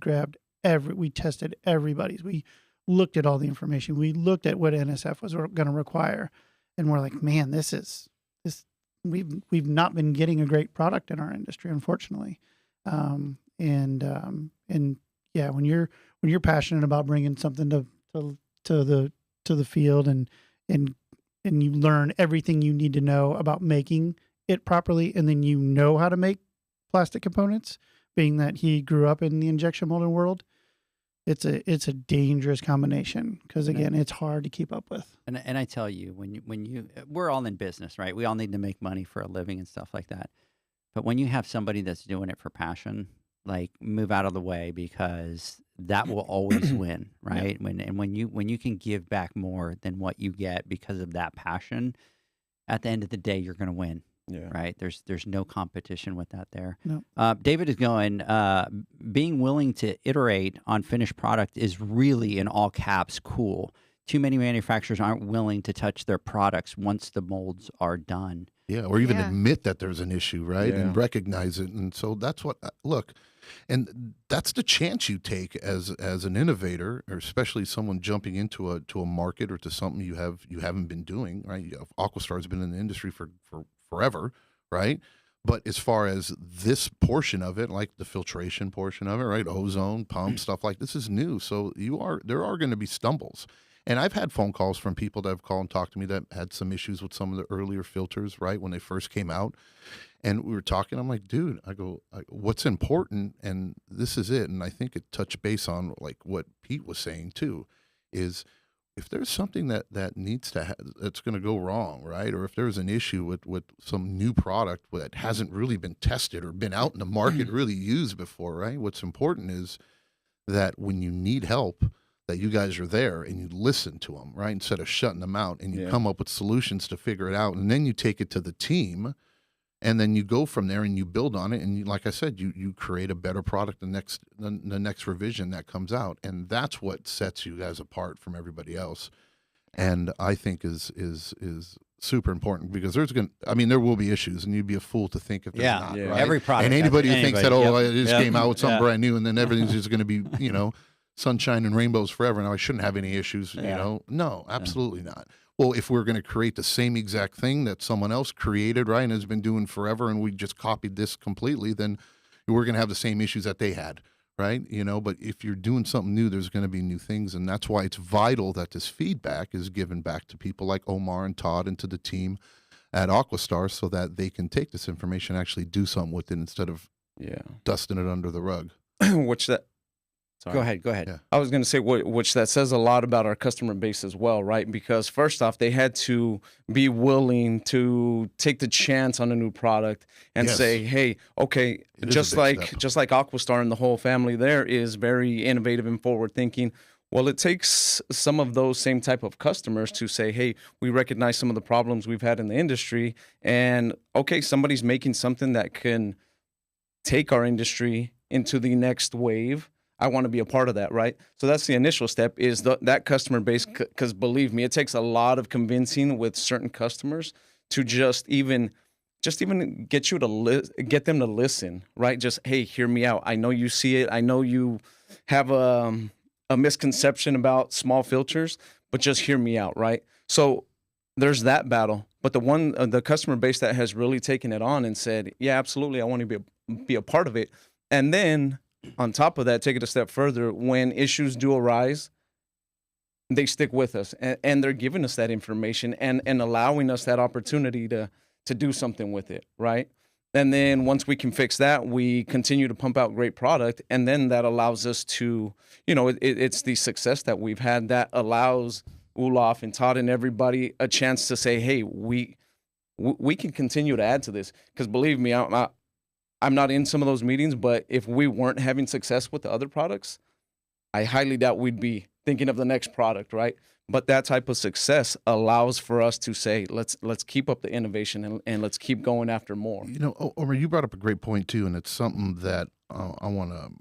tested everybody's. We looked at all the information. We looked at what NSF was going to require, and we're like, man, we've not been getting a great product in our industry, unfortunately. And yeah, when you're passionate about bringing something to the field and you learn everything you need to know about making it properly, and then you know how to make plastic components, being that he grew up in the injection molding world, it's a dangerous combination, because again, it's hard to keep up with. And I tell you, when you we're all in business, right? We all need to make money for a living and stuff like that. But when you have somebody that's doing it for passion, like, move out of the way, because that will always win, right? Yeah. When you can give back more than what you get because of that passion, at the end of the day, you're going to win. Yeah. Right. There's no competition with that there. No. David is going, being willing to iterate on finished product is really, in all caps, cool. Too many manufacturers aren't willing to touch their products once the molds are done. Yeah, or even admit that there's an issue, right? And recognize it. And so that's what, look, and that's the chance you take as an innovator, or especially someone jumping into a market or to something you haven't been doing, right? AquaStar has been in the industry for forever, right? But as far as this portion of it, like the filtration portion of it, right? Ozone, pump, stuff like this is new. So there are going to be stumbles. And I've had phone calls from people that have called and talked to me that had some issues with some of the earlier filters, right, when they first came out. And we were talking, I'm like, dude, I go, what's important, and this is it. And I think it touched base on, like, what Pete was saying too, is if there's something that needs to that's going to go wrong, right? Or if there's an issue with some new product that hasn't really been tested or been out in the market really used before, right? What's important is that when you need help, that you guys are there and you listen to them, right? Instead of shutting them out, and you come up with solutions to figure it out, and then you take it to the team, and then you go from there and you build on it, and you, like I said, you create a better product the next revision that comes out, and that's what sets you guys apart from everybody else. And I think is super important, because there will be issues, and you'd be a fool to think if there's not. Right? Every product, and anybody who thinks that I just came out with something brand new, and then everything's just going to be sunshine and rainbows forever, and I shouldn't have any issues, No, absolutely not. Well, if we're going to create the same exact thing that someone else created, right, and has been doing forever, and we just copied this completely, then we're going to have the same issues that they had, right? But if you're doing something new, there's going to be new things, and that's why it's vital that this feedback is given back to people like Omar and Todd and to the team at AquaStar, so that they can take this information and actually do something with it instead of dusting it under the rug. Sorry. Go ahead. Yeah. I was going to say, which that says a lot about our customer base as well, right? Because first off, they had to be willing to take the chance on a new product and say, hey, okay, just like AquaStar and the whole family there is very innovative and forward thinking. Well, it takes some of those same type of customers to say, hey, we recognize some of the problems we've had in the industry, and okay, somebody's making something that can take our industry into the next wave. I want to be a part of that, right? So that's the initial step is that customer base, because believe me, it takes a lot of convincing with certain customers to just even get you to get them to listen, right? Just, hey, hear me out. I know you see it. I know you have a misconception about small filters, but just hear me out, right? So there's that battle. But the customer base that has really taken it on and said, yeah, absolutely, I want to be a part of it. And then on top of that, take it a step further. When issues do arise, they stick with us and they're giving us that information and allowing us that opportunity to do something with it, right? And then once we can fix that, we continue to pump out great product. And then that allows us to, it's the success that we've had that allows Olaf and Todd and everybody a chance to say, hey, we can continue to add to this. Because believe me, I'm not in some of those meetings, but if we weren't having success with the other products, I highly doubt we'd be thinking of the next product, right? But that type of success allows for us to say, let's keep up the innovation and let's keep going after more. Omar, you brought up a great point too, and it's something that I want to.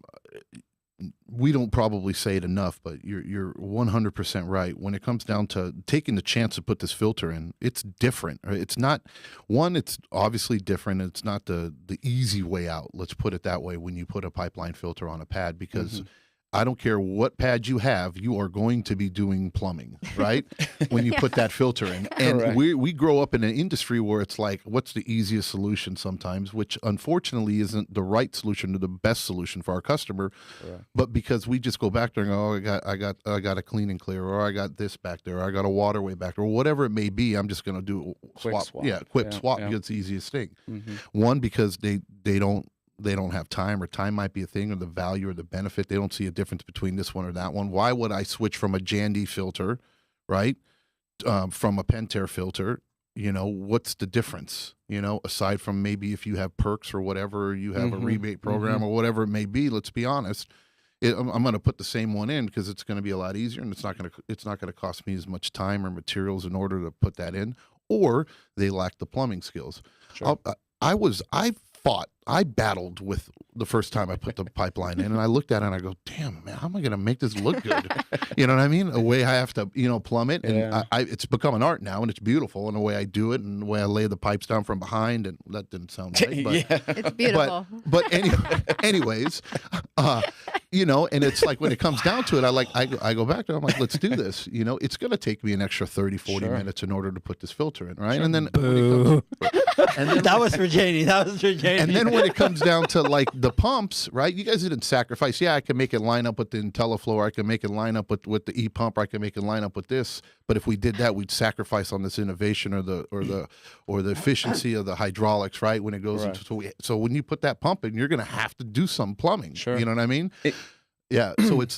We don't probably say it enough, but you're 100% right. When it comes down to taking the chance to put this filter in, it's different. It's not it's obviously different. It's not the easy way out. Let's put it that way. When you put a pipeline filter on a pad, because I don't care what pad you have, you are going to be doing plumbing, right? When you put that filter in. And Correct. we grow up in an industry where it's like, what's the easiest solution sometimes, which unfortunately isn't the right solution or the best solution for our customer. Correct. But because we just go back there and go, oh, I got a clean and clear, or I got this back there, or I got a waterway back there, or whatever it may be, I'm just going to do Quick swap. Yeah, quick Yeah, swap yeah. because it's the easiest thing. Mm-hmm. One, because they don't have time, or time might be a thing, or the value or the benefit. They don't see a difference between this one or that one. Why would I switch from a Jandy filter, right, from a Pentair filter? What's the difference? Aside from maybe if you have perks or whatever, you have a rebate program or whatever it may be. Let's be honest. I'm going to put the same one in because it's going to be a lot easier, and it's not going to cost me as much time or materials in order to put that in. Or they lack the plumbing skills. Sure. I battled with the first time I put the pipeline in, and I looked at it and I go, damn, man, how am I going to make this look good? You know what I mean? A way I have to, plumb it. And Yeah. it's become an art now, and it's beautiful in the way I do it and the way I lay the pipes down from behind. And that didn't sound right. But, Yeah. It's beautiful. but anyways, and it's like when it comes down to it, I go back there, I'm like, let's do this. It's going to take me an extra 30, 40 Sure. minutes in order to put this filter in, right? Sure. And then Boo. and then That was for Janie. and then when it comes down to like the pumps, right? You guys didn't sacrifice. Yeah, I can make it line up with the IntelliFlow, or I can make it line up with the e-pump, or I can make it line up with this. But if we did that, we'd sacrifice on this innovation or the efficiency of the hydraulics, right? When it goes Correct. into so when you put that pump in, you're going to have to do some plumbing. Sure. You know what I mean? Yeah, so it's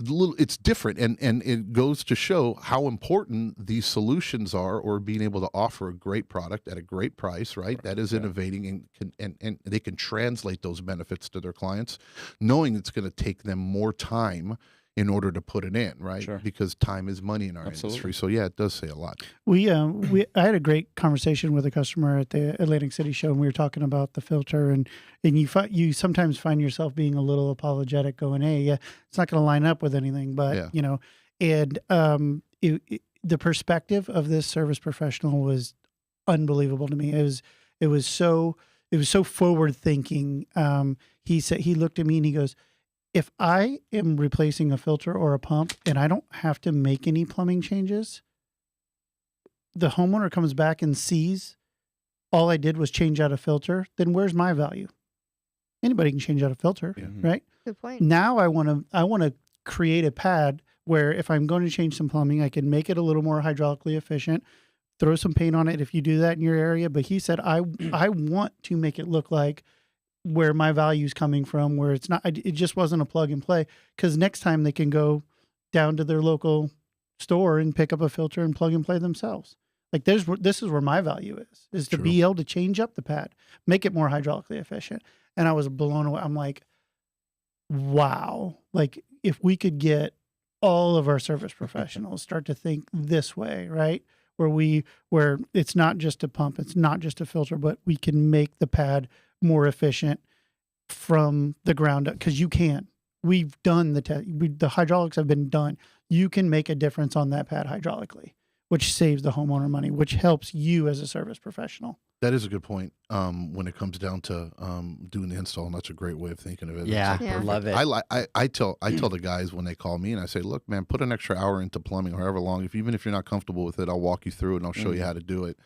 different, and it goes to show how important these solutions are, or being able to offer a great product at a great price, right? That is innovating, and they can translate those benefits to their clients, knowing it's going to take them more time in order to put it in, right? Sure. Because time is money in our industry. So yeah, it does say a lot. I had a great conversation with a customer at the Atlantic City show, and we were talking about the filter, and you sometimes find yourself being a little apologetic, going, "Hey, yeah, it's not going to line up with anything," but and the perspective of this service professional was unbelievable to me. It was so forward thinking. He said, he looked at me and he goes, if I am replacing a filter or a pump and I don't have to make any plumbing changes, the homeowner comes back and sees all I did was change out a filter, then where's my value? Anybody can change out a filter, right? Good point. Now I want to create a pad where if I'm going to change some plumbing, I can make it a little more hydraulically efficient, throw some paint on it if you do that in your area. But he said, I want to make it look like where my value is coming from, where it's not, it just wasn't a plug and play, because next time they can go down to their local store and pick up a filter and plug and play themselves. Like this is where my value is to be able to change up the pad, make it more hydraulically efficient. And I was blown away. I'm like, wow. Like if we could get all of our service professionals start to think this way, right? Where it's not just a pump, it's not just a filter, but we can make the pad more efficient from the ground up, because you can. we've done the test. The hydraulics have been done. You can make a difference on that pad hydraulically, which saves the homeowner money, which helps you as a service professional. That is a good point. When it comes down to doing the install, and that's a great way of thinking of it. Yeah, It's like Yeah. perfect. love it. I tell the guys when they call me and I say, look, man, put an extra hour into plumbing, however long. Even if you're not comfortable with it, I'll walk you through it and I'll show you how to do it.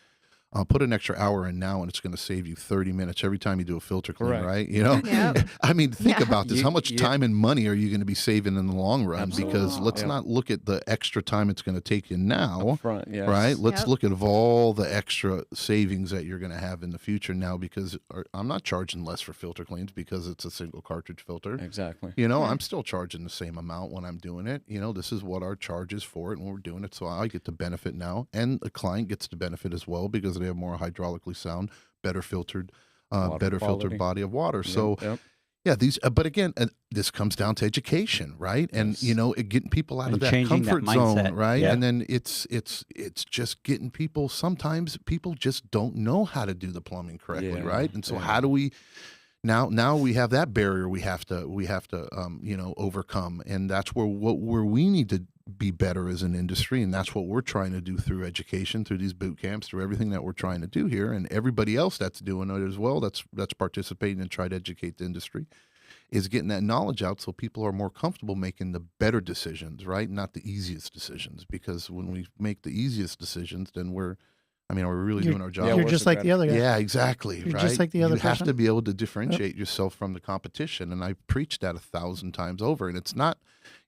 Put an extra hour in now, and it's going to save you 30 minutes every time you do a filter clean, Correct. right? You know, Yep. I mean, think Yeah. about this. How much time and money are you going to be saving in the long run? Absolutely. Because let's Yep. not look at the extra time it's going to take you now. Front, yes. Right. Let's Yep. look at all the extra savings that you're going to have in the future now, because I'm not charging less for filter cleans because it's a single cartridge filter. Exactly. You know, Yeah. I'm still charging the same amount when I'm doing it. You know, this is what our charge is for it when we're doing it. So I get to benefit now, and the client gets to benefit as well because they have more hydraulically sound, better filtered, Water better quality. filtered body of water. So Yep. yeah, these. But again, this comes down to education, right? And Yes. you know, getting people out And of that changing that comfort zone, mindset. right? Yeah. And then it's just getting people. Sometimes people just don't know how to do the plumbing correctly, Yeah, right? And so yeah. how do we? Now we have that barrier we have to overcome, and that's where we need to be better as an industry, and that's what we're trying to do through education, through these boot camps, through everything that we're trying to do here, and everybody else that's doing it as well, that's participating and try to educate the industry, is getting that knowledge out so people are more comfortable making the better decisions, right? Not the easiest decisions, because when we make the easiest decisions, then are we really You're- doing our job? Yeah, You're what's just the like the other guy. Yeah, exactly. You're right. just like the other You have to person. be able to differentiate yourself from the competition, and I preach that 1,000 times over. And it's not,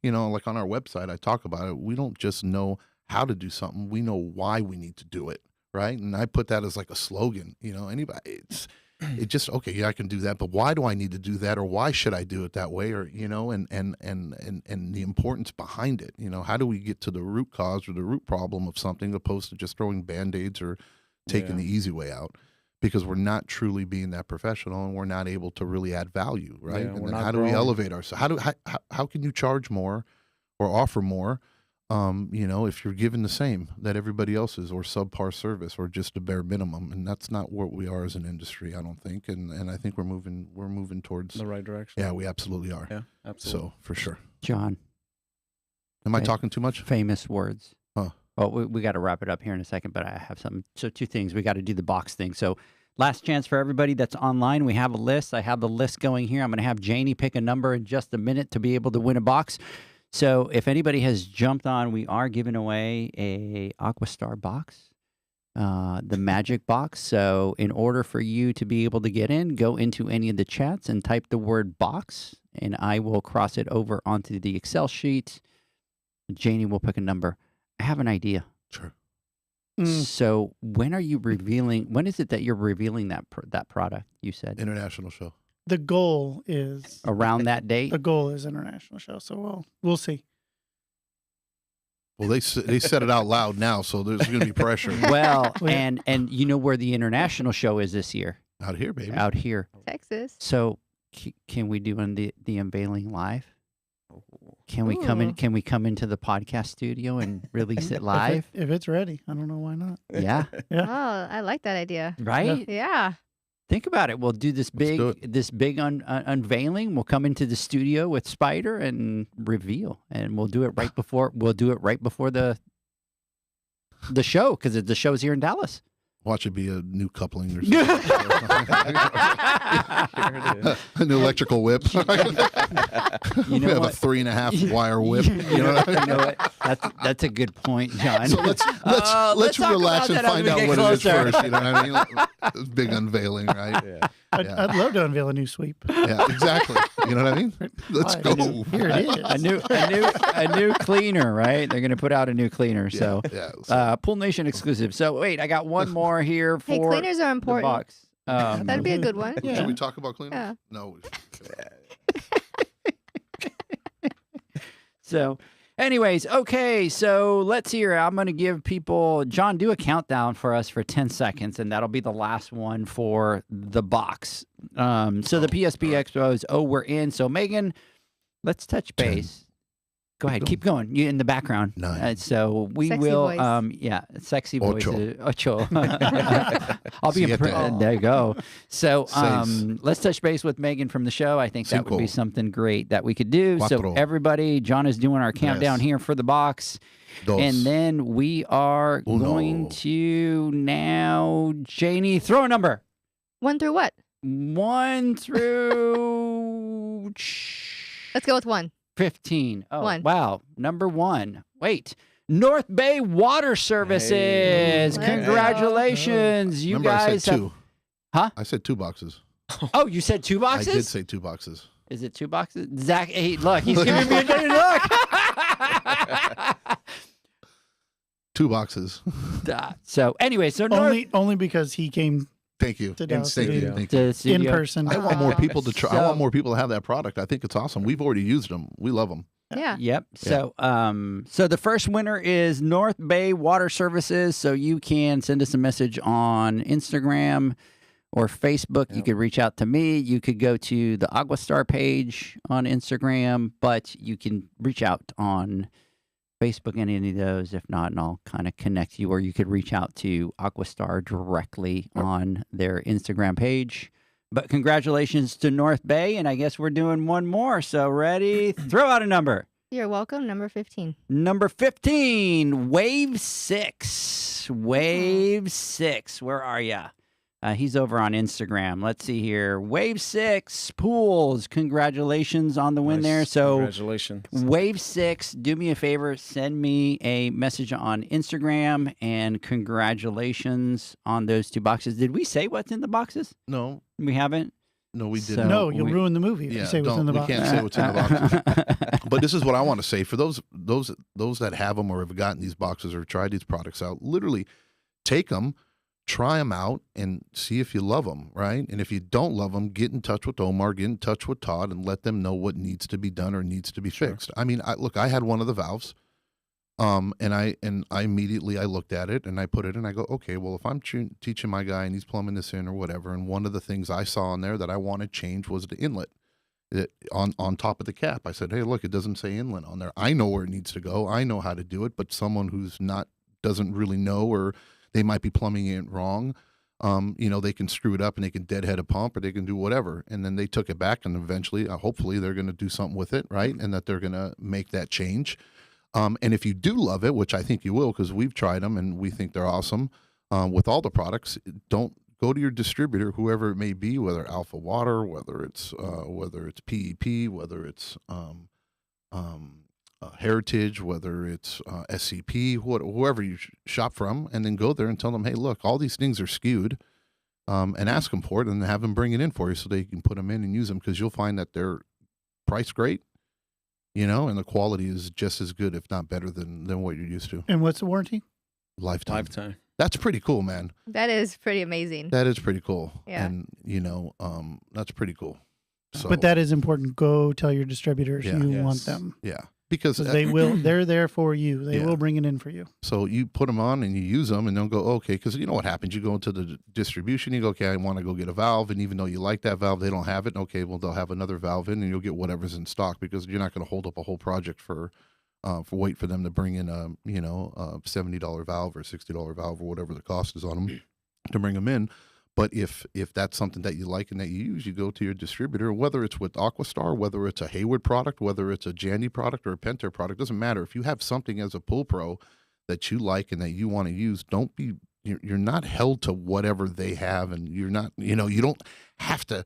like on our website, I talk about it. We don't just know how to do something; we know why we need to do it, right? And I put that as like a slogan. Anybody, it just okay. Yeah, I can do that, but why do I need to do that, or why should I do it that way, or and the importance behind it. How do we get to the root cause or the root problem of something, opposed to just throwing band-aids or taking the easy way out, because we're not truly being that professional, and we're not able to really add value, right? Yeah, And we're then not how do we growing. elevate ourselves? How can you charge more or offer more, if you're given the same that everybody else is, or subpar service, or just a bare minimum? And that's not what we are as an industry, I don't think. And I think we're moving towards The right direction. yeah, we absolutely are. Yeah, absolutely. So for sure. John, Am I Okay. talking too much? famous words. Huh. Well, we got to wrap it up here in a second, but I have something. So two things. We got to do the box thing. So last chance for everybody that's online. We have a list. I have the list going here. I'm going to have Janie pick a number in just a minute to be able to win a box. So if anybody has jumped on, we are giving away a AquaStar box, the magic box. So in order for you to be able to get in, go into any of the chats and type the word box, and I will cross it over onto the Excel sheet. Janie will pick a number. I have an idea. Sure. So when are you revealing? When is it that you're revealing that product? You said International show. The goal is around that date. the goal is international show. So we'll see. Well, they said it out loud now, so there's going to be pressure Well, Well, yeah. and you know where the international show is this year? out here, baby. Out here. Texas. So can we do the unveiling live? Can we come in? Ooh. Can we come into the podcast studio and release it live? If it's ready, I don't know why not. Yeah. Yeah. Oh, I like that idea. Right. Yeah. Think about it. We'll do this Let's do big unveiling. We'll come into the studio with Spider and reveal, and we'll do it right before the show, because the show's here in Dallas. Watch it be a new coupling or something. An electrical whip. You We know have what? a 3.5 wire whip. You know what I mean? You know what? That's a good point, John. So let's talk relax about and that as find we out get what it is closer. first. You know what I mean? Big unveiling, right? Yeah. I'd love to unveil a new sweep. Yeah, exactly. You know what I mean? Let's Hi, go. Here it is. a new cleaner, right? They're going to put out a new cleaner. So, Yeah. Pool Nation exclusive. So wait, I got one more here for Hey, cleaners are the important. box. That'd be a good one. Yeah. Should we talk about cleaners? Yeah. No. So, anyways, okay. So let's hear. I'm going to give people, John, do a countdown for us for 10 seconds, and that'll be the last one for the box. So the PSP Expos, we're in. So Megan, let's touch base. Go ahead, keep going. You in the background. 9. So we Sexy will. voice. Sexy Ocho. voice. Ocho. I'll be Siete. there. You go. So Seis. let's touch base with Megan from the show. I think that would be Cinco. something great that we could do. So Cuatro. everybody, John is doing our countdown Yes. here for the box, Dos. and then we are Uno. going to now. Janie, throw a number. 1 through what? 1 through Let's go with 1. 15. Oh, 1. wow. Number 1. Wait. North Bay Water Services. Hey. Congratulations. You Remember, I guys said have. 2. Huh? I said 2 boxes. Oh, you said 2 boxes? I did say 2 boxes. Is it 2 boxes? Zach, hey, look, he's giving me a dirty look. 2 boxes. So, anyway, so North Only because he came Thank you. to Dallas Thank you. Studio. Thank to you. the in studio. person. I want more people to try. I So- want more people to have that product. I think it's awesome. We've already used them. We love them. Yeah. Yep. So, so the first winner is North Bay Water Services. So you can send us a message on Instagram or Facebook. You could reach out to me. You could go to the AquaStar page on Instagram, but you can reach out on Facebook and any of those. If not, and I'll kind of connect you, or you could reach out to AquaStar directly on their Instagram page. But congratulations to North Bay, and I guess we're doing one more. So ready? Throw out a number. You're welcome. Number 15. Number 15, Wave 6. Wave 6. Where are ya? He's over on Instagram. Let's see here. Wave 6 Pools. Congratulations on the win there. So Congratulations. Wave 6, do me a favor, send me a message on Instagram, and congratulations on those 2 boxes. Did we say what's in the boxes? No, We haven't? we So- didn't. No, you'll we- ruin the movie if you say what's in the we box. can't say what's in the boxes. But this is what I want to say for those that have them or have gotten these boxes or tried these products out. Literally, take them, try them out, and see if you love them. Right, and if you don't love them, get in touch with Omar, get in touch with Todd, and let them know what needs to be done or needs to be fixed. I mean, I had one of the valves, and I immediately I looked at it and I put it in. I go, okay, well, if I'm teaching my guy and he's plumbing this in or whatever, and one of the things I saw in there that I wanted changed was the inlet. On top of the cap. I said, hey, look, it doesn't say inlet on there. I know where it needs to go. I know how to do it, but someone who's doesn't really know, or they might be plumbing it wrong. They can screw it up and they can deadhead a pump, or they can do whatever. And then they took it back, and eventually, hopefully, they're going to do something with it, right? And that they're going to make that change. And if you do love it, which I think you will, because we've tried them and we think they're awesome with all the products, don't go to your distributor, whoever it may be, whether Alpha Water, whether it's PEP, whether it's Heritage, whether it's SCP, whoever you shop from, and then go there and tell them, hey, look, all these things are skewed, and ask them for it, and have them bring it in for you so they can put them in and use them, because you'll find that they're priced great, and the quality is just as good, if not better than what you're used to. And what's the warranty? Lifetime. That's pretty cool, man. That is pretty amazing. That is pretty cool. Yeah. And, that's pretty cool. So, But that is important. Go tell your distributors Yeah. you Yes. want them. yeah, because Because they're there for you. They Yeah. will bring it in for you. so you put them on and you use them, and they'll go, okay, because you know what happens. You go into the distribution, you go, okay, I want to go get a valve, and even though you like that valve, they don't have it. Okay, well, they'll have another valve in, and you'll get whatever's in stock, because you're not going to hold up a whole project for wait for them to bring in a $70 valve or $60 valve or whatever the cost is on them to bring them in. But if that's something that you like and that you use, you go to your distributor, whether it's with AquaStar, whether it's a Hayward product, whether it's a Jandy product or a Pentair product, doesn't matter. If you have something as a pool pro that you like and that you want to use, you're not held to whatever they have, and you're not, you don't have to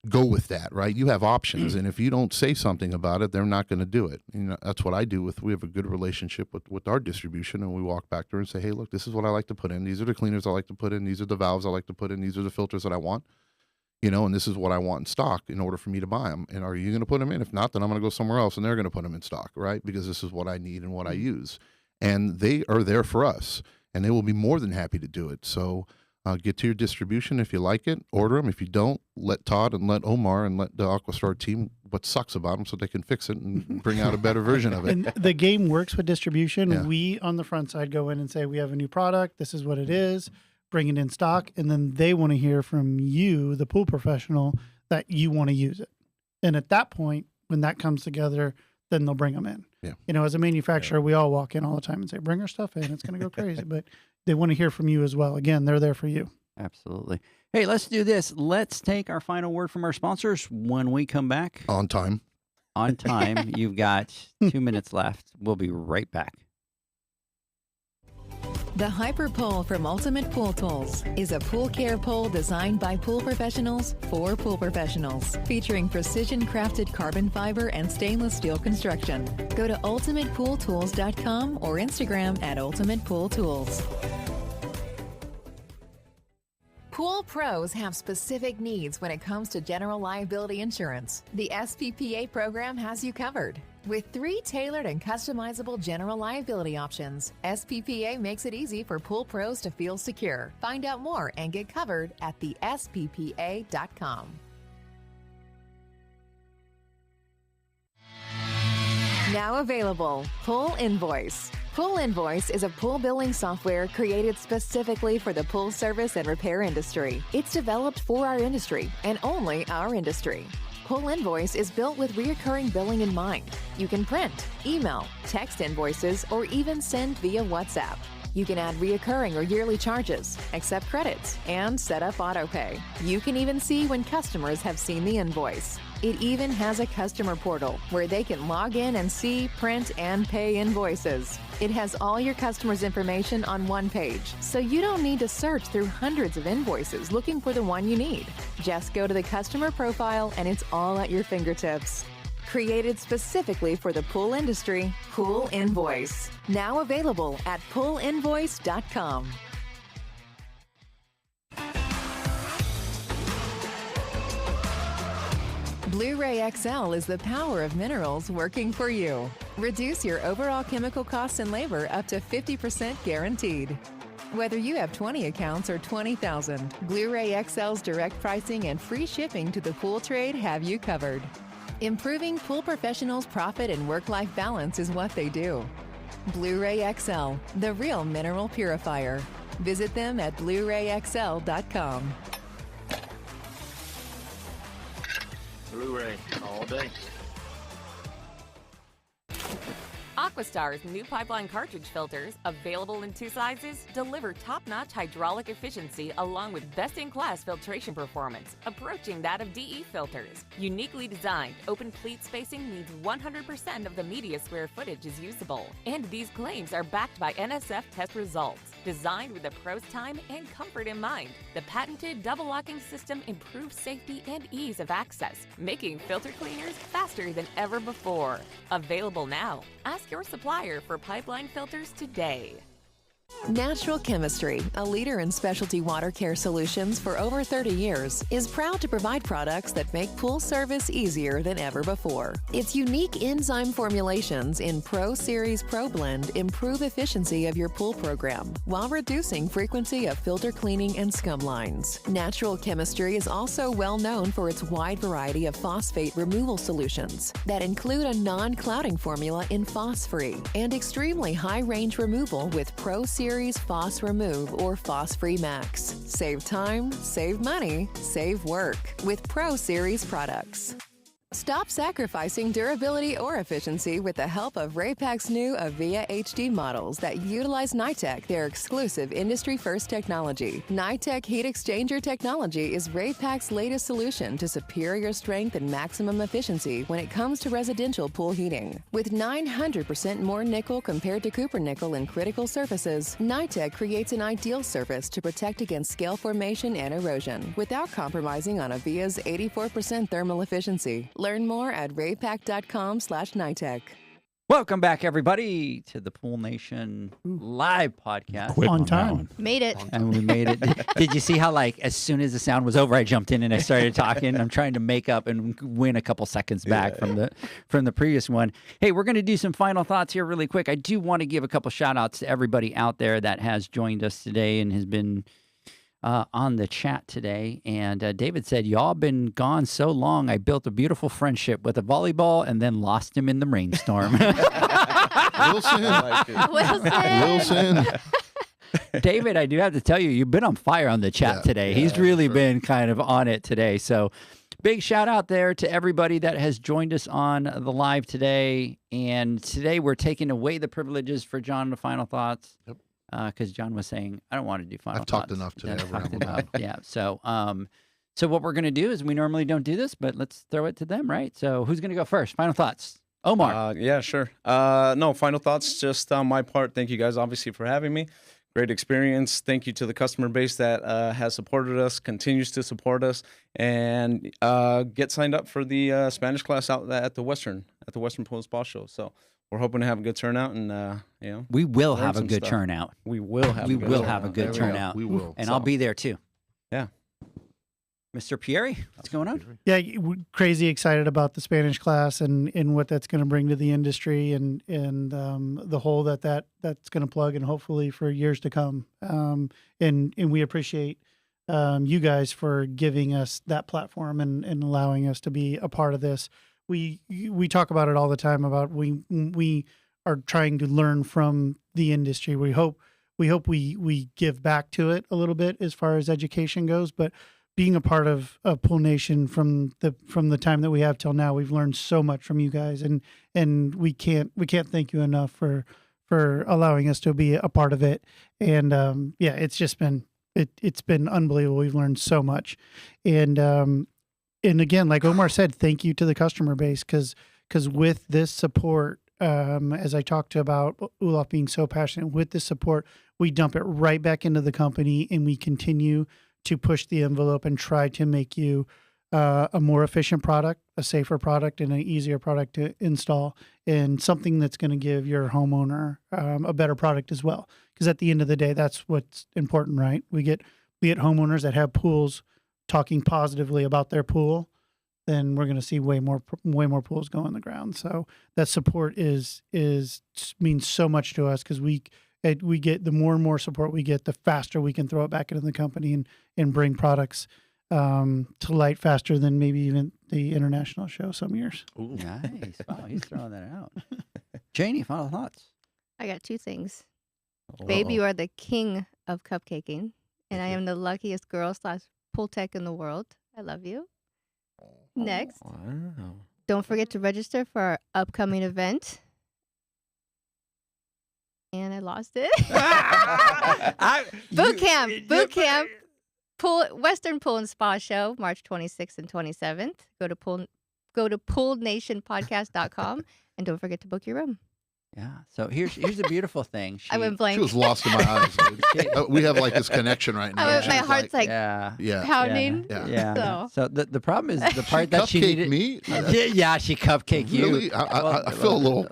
go with that, right? You have options, and if you don't say something about it, they're not going to do it. That's what I do we have a good relationship with our distribution, and we walk back there and say, hey, look, this is what I like to put in. These are the cleaners I like to put in. These are the valves I like to put in. These are the filters that I want, and this is what I want in stock in order for me to buy them. And are you going to put them in? If not, then I'm going to go somewhere else, and they're going to put them in stock, right? Because this is what I need and what I use. And they are there for us, and they will be more than happy to do it. So get to your distribution. If you like it, order them. If you don't, let Todd and let Omar and let the AquaStar team what sucks about them so they can fix it and bring out a better version of it. And the game works with distribution. Yeah. We, on the front side, go in and say, we have a new product. This is what it is. Bring it in stock. And then they want to hear from you, the pool professional, that you want to use it. And at that point, when that comes together, then they'll bring them in. Yeah. You know, as a manufacturer, we all walk in all the time and say, bring our stuff in. It's going to go crazy. But they want to hear from you as well. Again, they're there for you. Absolutely. Hey, let's do this. Let's take our final word from our sponsors when we come back. On time. On time. You've got 2 minutes left. We'll be right back. The Hyper Pole from Ultimate Pool Tools is a pool care pole designed by pool professionals for pool professionals, featuring precision-crafted carbon fiber and stainless steel construction. Go to ultimatepooltools.com or Instagram at Ultimate Pool Tools. Pool pros have specific needs when it comes to general liability insurance. The SPPA program has you covered. With 3 tailored and customizable general liability options, SPPA makes it easy for pool pros to feel secure. Find out more and get covered at thesppa.com. Now available, Pool Invoice. Pool Invoice is a pool billing software created specifically for the pool service and repair industry. It's developed for our industry and only our industry. Pool Invoice is built with recurring billing in mind. You can print, email, text invoices, or even send via WhatsApp. You can add reoccurring or yearly charges, accept credits, and set up autopay. You can even see when customers have seen the invoice. It even has a customer portal where they can log in and see, print, and pay invoices. It has all your customers' information on one page, so you don't need to search through hundreds of invoices looking for the one you need. Just go to the customer profile and it's all at your fingertips. Created specifically for the pool industry, Pool Invoice. Now available at poolinvoice.com. Blu-ray XL is the power of minerals working for you. Reduce your overall chemical costs and labor up to 50% guaranteed. Whether you have 20 accounts or 20,000, Blu-ray XL's direct pricing and free shipping to the pool trade have you covered. Improving pool professionals' profit and work-life balance is what they do. Blu-ray XL, the real mineral purifier. Visit them at BluRayXL.com. Blu-ray all day. AquaStar's new pipeline cartridge filters, available in 2 sizes, deliver top-notch hydraulic efficiency along with best-in-class filtration performance, approaching that of DE filters. Uniquely designed, open pleat spacing means 100% of the media square footage is usable. And these claims are backed by NSF test results. Designed with the pro's time and comfort in mind, the patented double-locking system improves safety and ease of access, making filter cleaners faster than ever before. Available now. Ask your supplier for pipeline filters today. Natural Chemistry, a leader in specialty water care solutions for over 30 years, is proud to provide products that make pool service easier than ever before. Its unique enzyme formulations in Pro Series Pro Blend improve efficiency of your pool program while reducing frequency of filter cleaning and scum lines. Natural Chemistry is also well known for its wide variety of phosphate removal solutions that include a non-clouding formula in Phos-Free and extremely high-range removal with Pro Series Phos Remove or Phos Free Max. Save time, save money, save work with Pro Series products. Stop sacrificing durability or efficiency with the help of Raypak's new Avia HD models that utilize NITEC, their exclusive industry-first technology. NITEC heat exchanger technology is Raypak's latest solution to superior strength and maximum efficiency when it comes to residential pool heating. With 900% more nickel compared to copper nickel in critical surfaces, NITEC creates an ideal surface to protect against scale formation and erosion without compromising on Avia's 84% thermal efficiency. Learn more at raypak.com/NITEC. Welcome back, everybody, to the Pool Nation live podcast. Quick On that time. one. Made it. And we made it. Did you see how, like, as soon as the sound was over, I jumped in and I started talking? I'm trying to make up and win a couple seconds back from the previous one. Hey, we're going to do some final thoughts here really quick. I do want to give a couple shout outs to everybody out there that has joined us today and has been on the chat today. And David said, y'all been gone so long, I built a beautiful friendship with a volleyball and then lost him in the rainstorm. Wilson. Wilson. David, I do have to tell you, you've been on fire on the chat today. He's really been kind of on it today. So Big shout out there to everybody that has joined us on the live today. And today we're taking away the privileges for John to final thoughts. Yep. Because John was saying, I don't want to do final I've thoughts. talked enough today. I've I've talked rambled enough. on. Yeah. So what we're going to do is we normally don't do this, but let's throw it to them, right? So who's going to go first? Final thoughts. Omar. Yeah, sure. No, final thoughts just on my part. Thank you guys, obviously, for having me. Great experience. Thank you to the customer base that has supported us, continues to support us, and get signed up for the Spanish class out at the Western Pool and Spa Show. So we're hoping to have a good turnout, and We will learn have a some good stuff. turnout. We will have. We a good will turnout. have a good There we go. turnout. We will. And I'll be there too. Yeah. Mr. Pieri, what's going on? Yeah, we're crazy excited about the Spanish class and what that's going to bring to the industry and the hole that's going to plug and hopefully for years to come. And we appreciate you guys for giving us that platform and allowing us to be a part of this. We talk about it all the time about we are trying to learn from the industry. We hope we give back to it a little bit as far as education goes, but being a part of Pool Nation from the time that we have till now, we've learned so much from you guys, and we can't thank you enough for allowing us to be a part of it. And it's just been it's been unbelievable. We've learned so much, and again, like Omar said, thank you to the customer base because with this support, as I talked about Olaf being so passionate, with this support, we dump it right back into the company, and we continue to push the envelope and try to make you a more efficient product, a safer product, and an easier product to install, and something that's going to give your homeowner a better product as well. Because at the end of the day, that's what's important, right? We get homeowners that have pools talking positively about their pool, then we're going to see way more pools go in the ground. So that support means so much to us because we get the more and more support we get, the faster we can throw it back into the company and bring products to light faster than maybe even the international show some years. Ooh. Nice. Wow, he's throwing that out. Janie, final thoughts. I got two things. Babe, you are the king of cupcaking, and I am the luckiest girl / pool tech in the world. I love you. Next, Wow. don't forget to register for our upcoming event. And I lost it. Boot camp. Western Pool and Spa Show, March 26th and 27th. Go to poolnationpodcast.com and don't forget to book your room. Yeah. So here's the beautiful thing. I went blank. She was lost in my eyes. Dude. We have like this connection right now. My heart's like yeah. pounding. Yeah. So the problem is the part that she needed. Me? Yeah, she cupcaked you. Really? I feel a little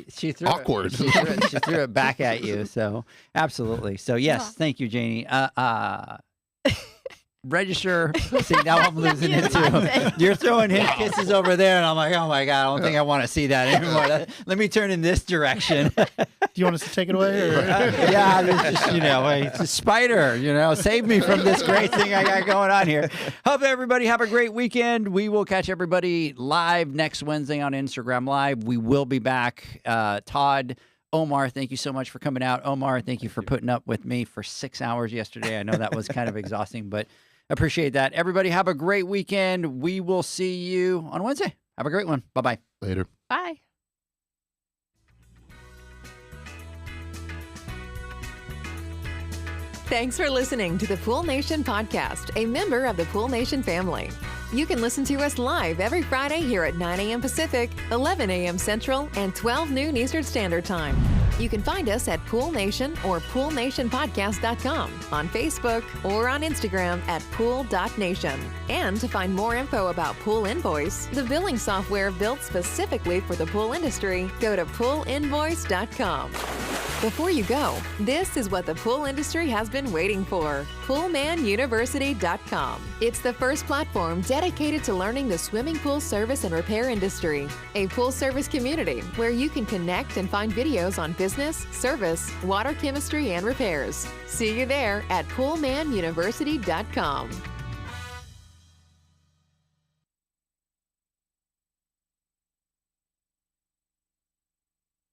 she threw awkward. She threw it back at you. So absolutely. So yes, thank you, Janie. Register. See, now I'm losing it too. You're throwing his kisses over there, and I'm like, oh my god, I don't think I want to see that anymore. Let me turn in this direction. Do you want us to take it away? Or? Yeah, there's just, it's a spider. Save me from this great thing I got going on here. Hope everybody have a great weekend. We will catch everybody live next Wednesday on Instagram Live. We will be back. Todd, Omar, thank you so much for coming out. Omar, thank you for putting up with me for 6 hours yesterday. I know that was kind of exhausting, but appreciate that. Everybody have a great weekend. We will see you on Wednesday. Have a great one. Bye-bye. Later. Bye. Thanks for listening to the Pool Nation podcast, a member of the Pool Nation family. You can listen to us live every Friday here at 9 a.m. Pacific, 11 a.m. Central, and 12 noon Eastern Standard Time. You can find us at Pool Nation or poolnationpodcast.com, on Facebook, or on Instagram at pool.nation. And to find more info about Pool Invoice, the billing software built specifically for the pool industry, go to poolinvoice.com. Before you go, this is what the pool industry has been waiting for. PoolmanUniversity.com. It's the first platform dedicated to learning the swimming pool service and repair industry. A pool service community where you can connect and find videos on business, service, water chemistry, and repairs. See you there at PoolmanUniversity.com.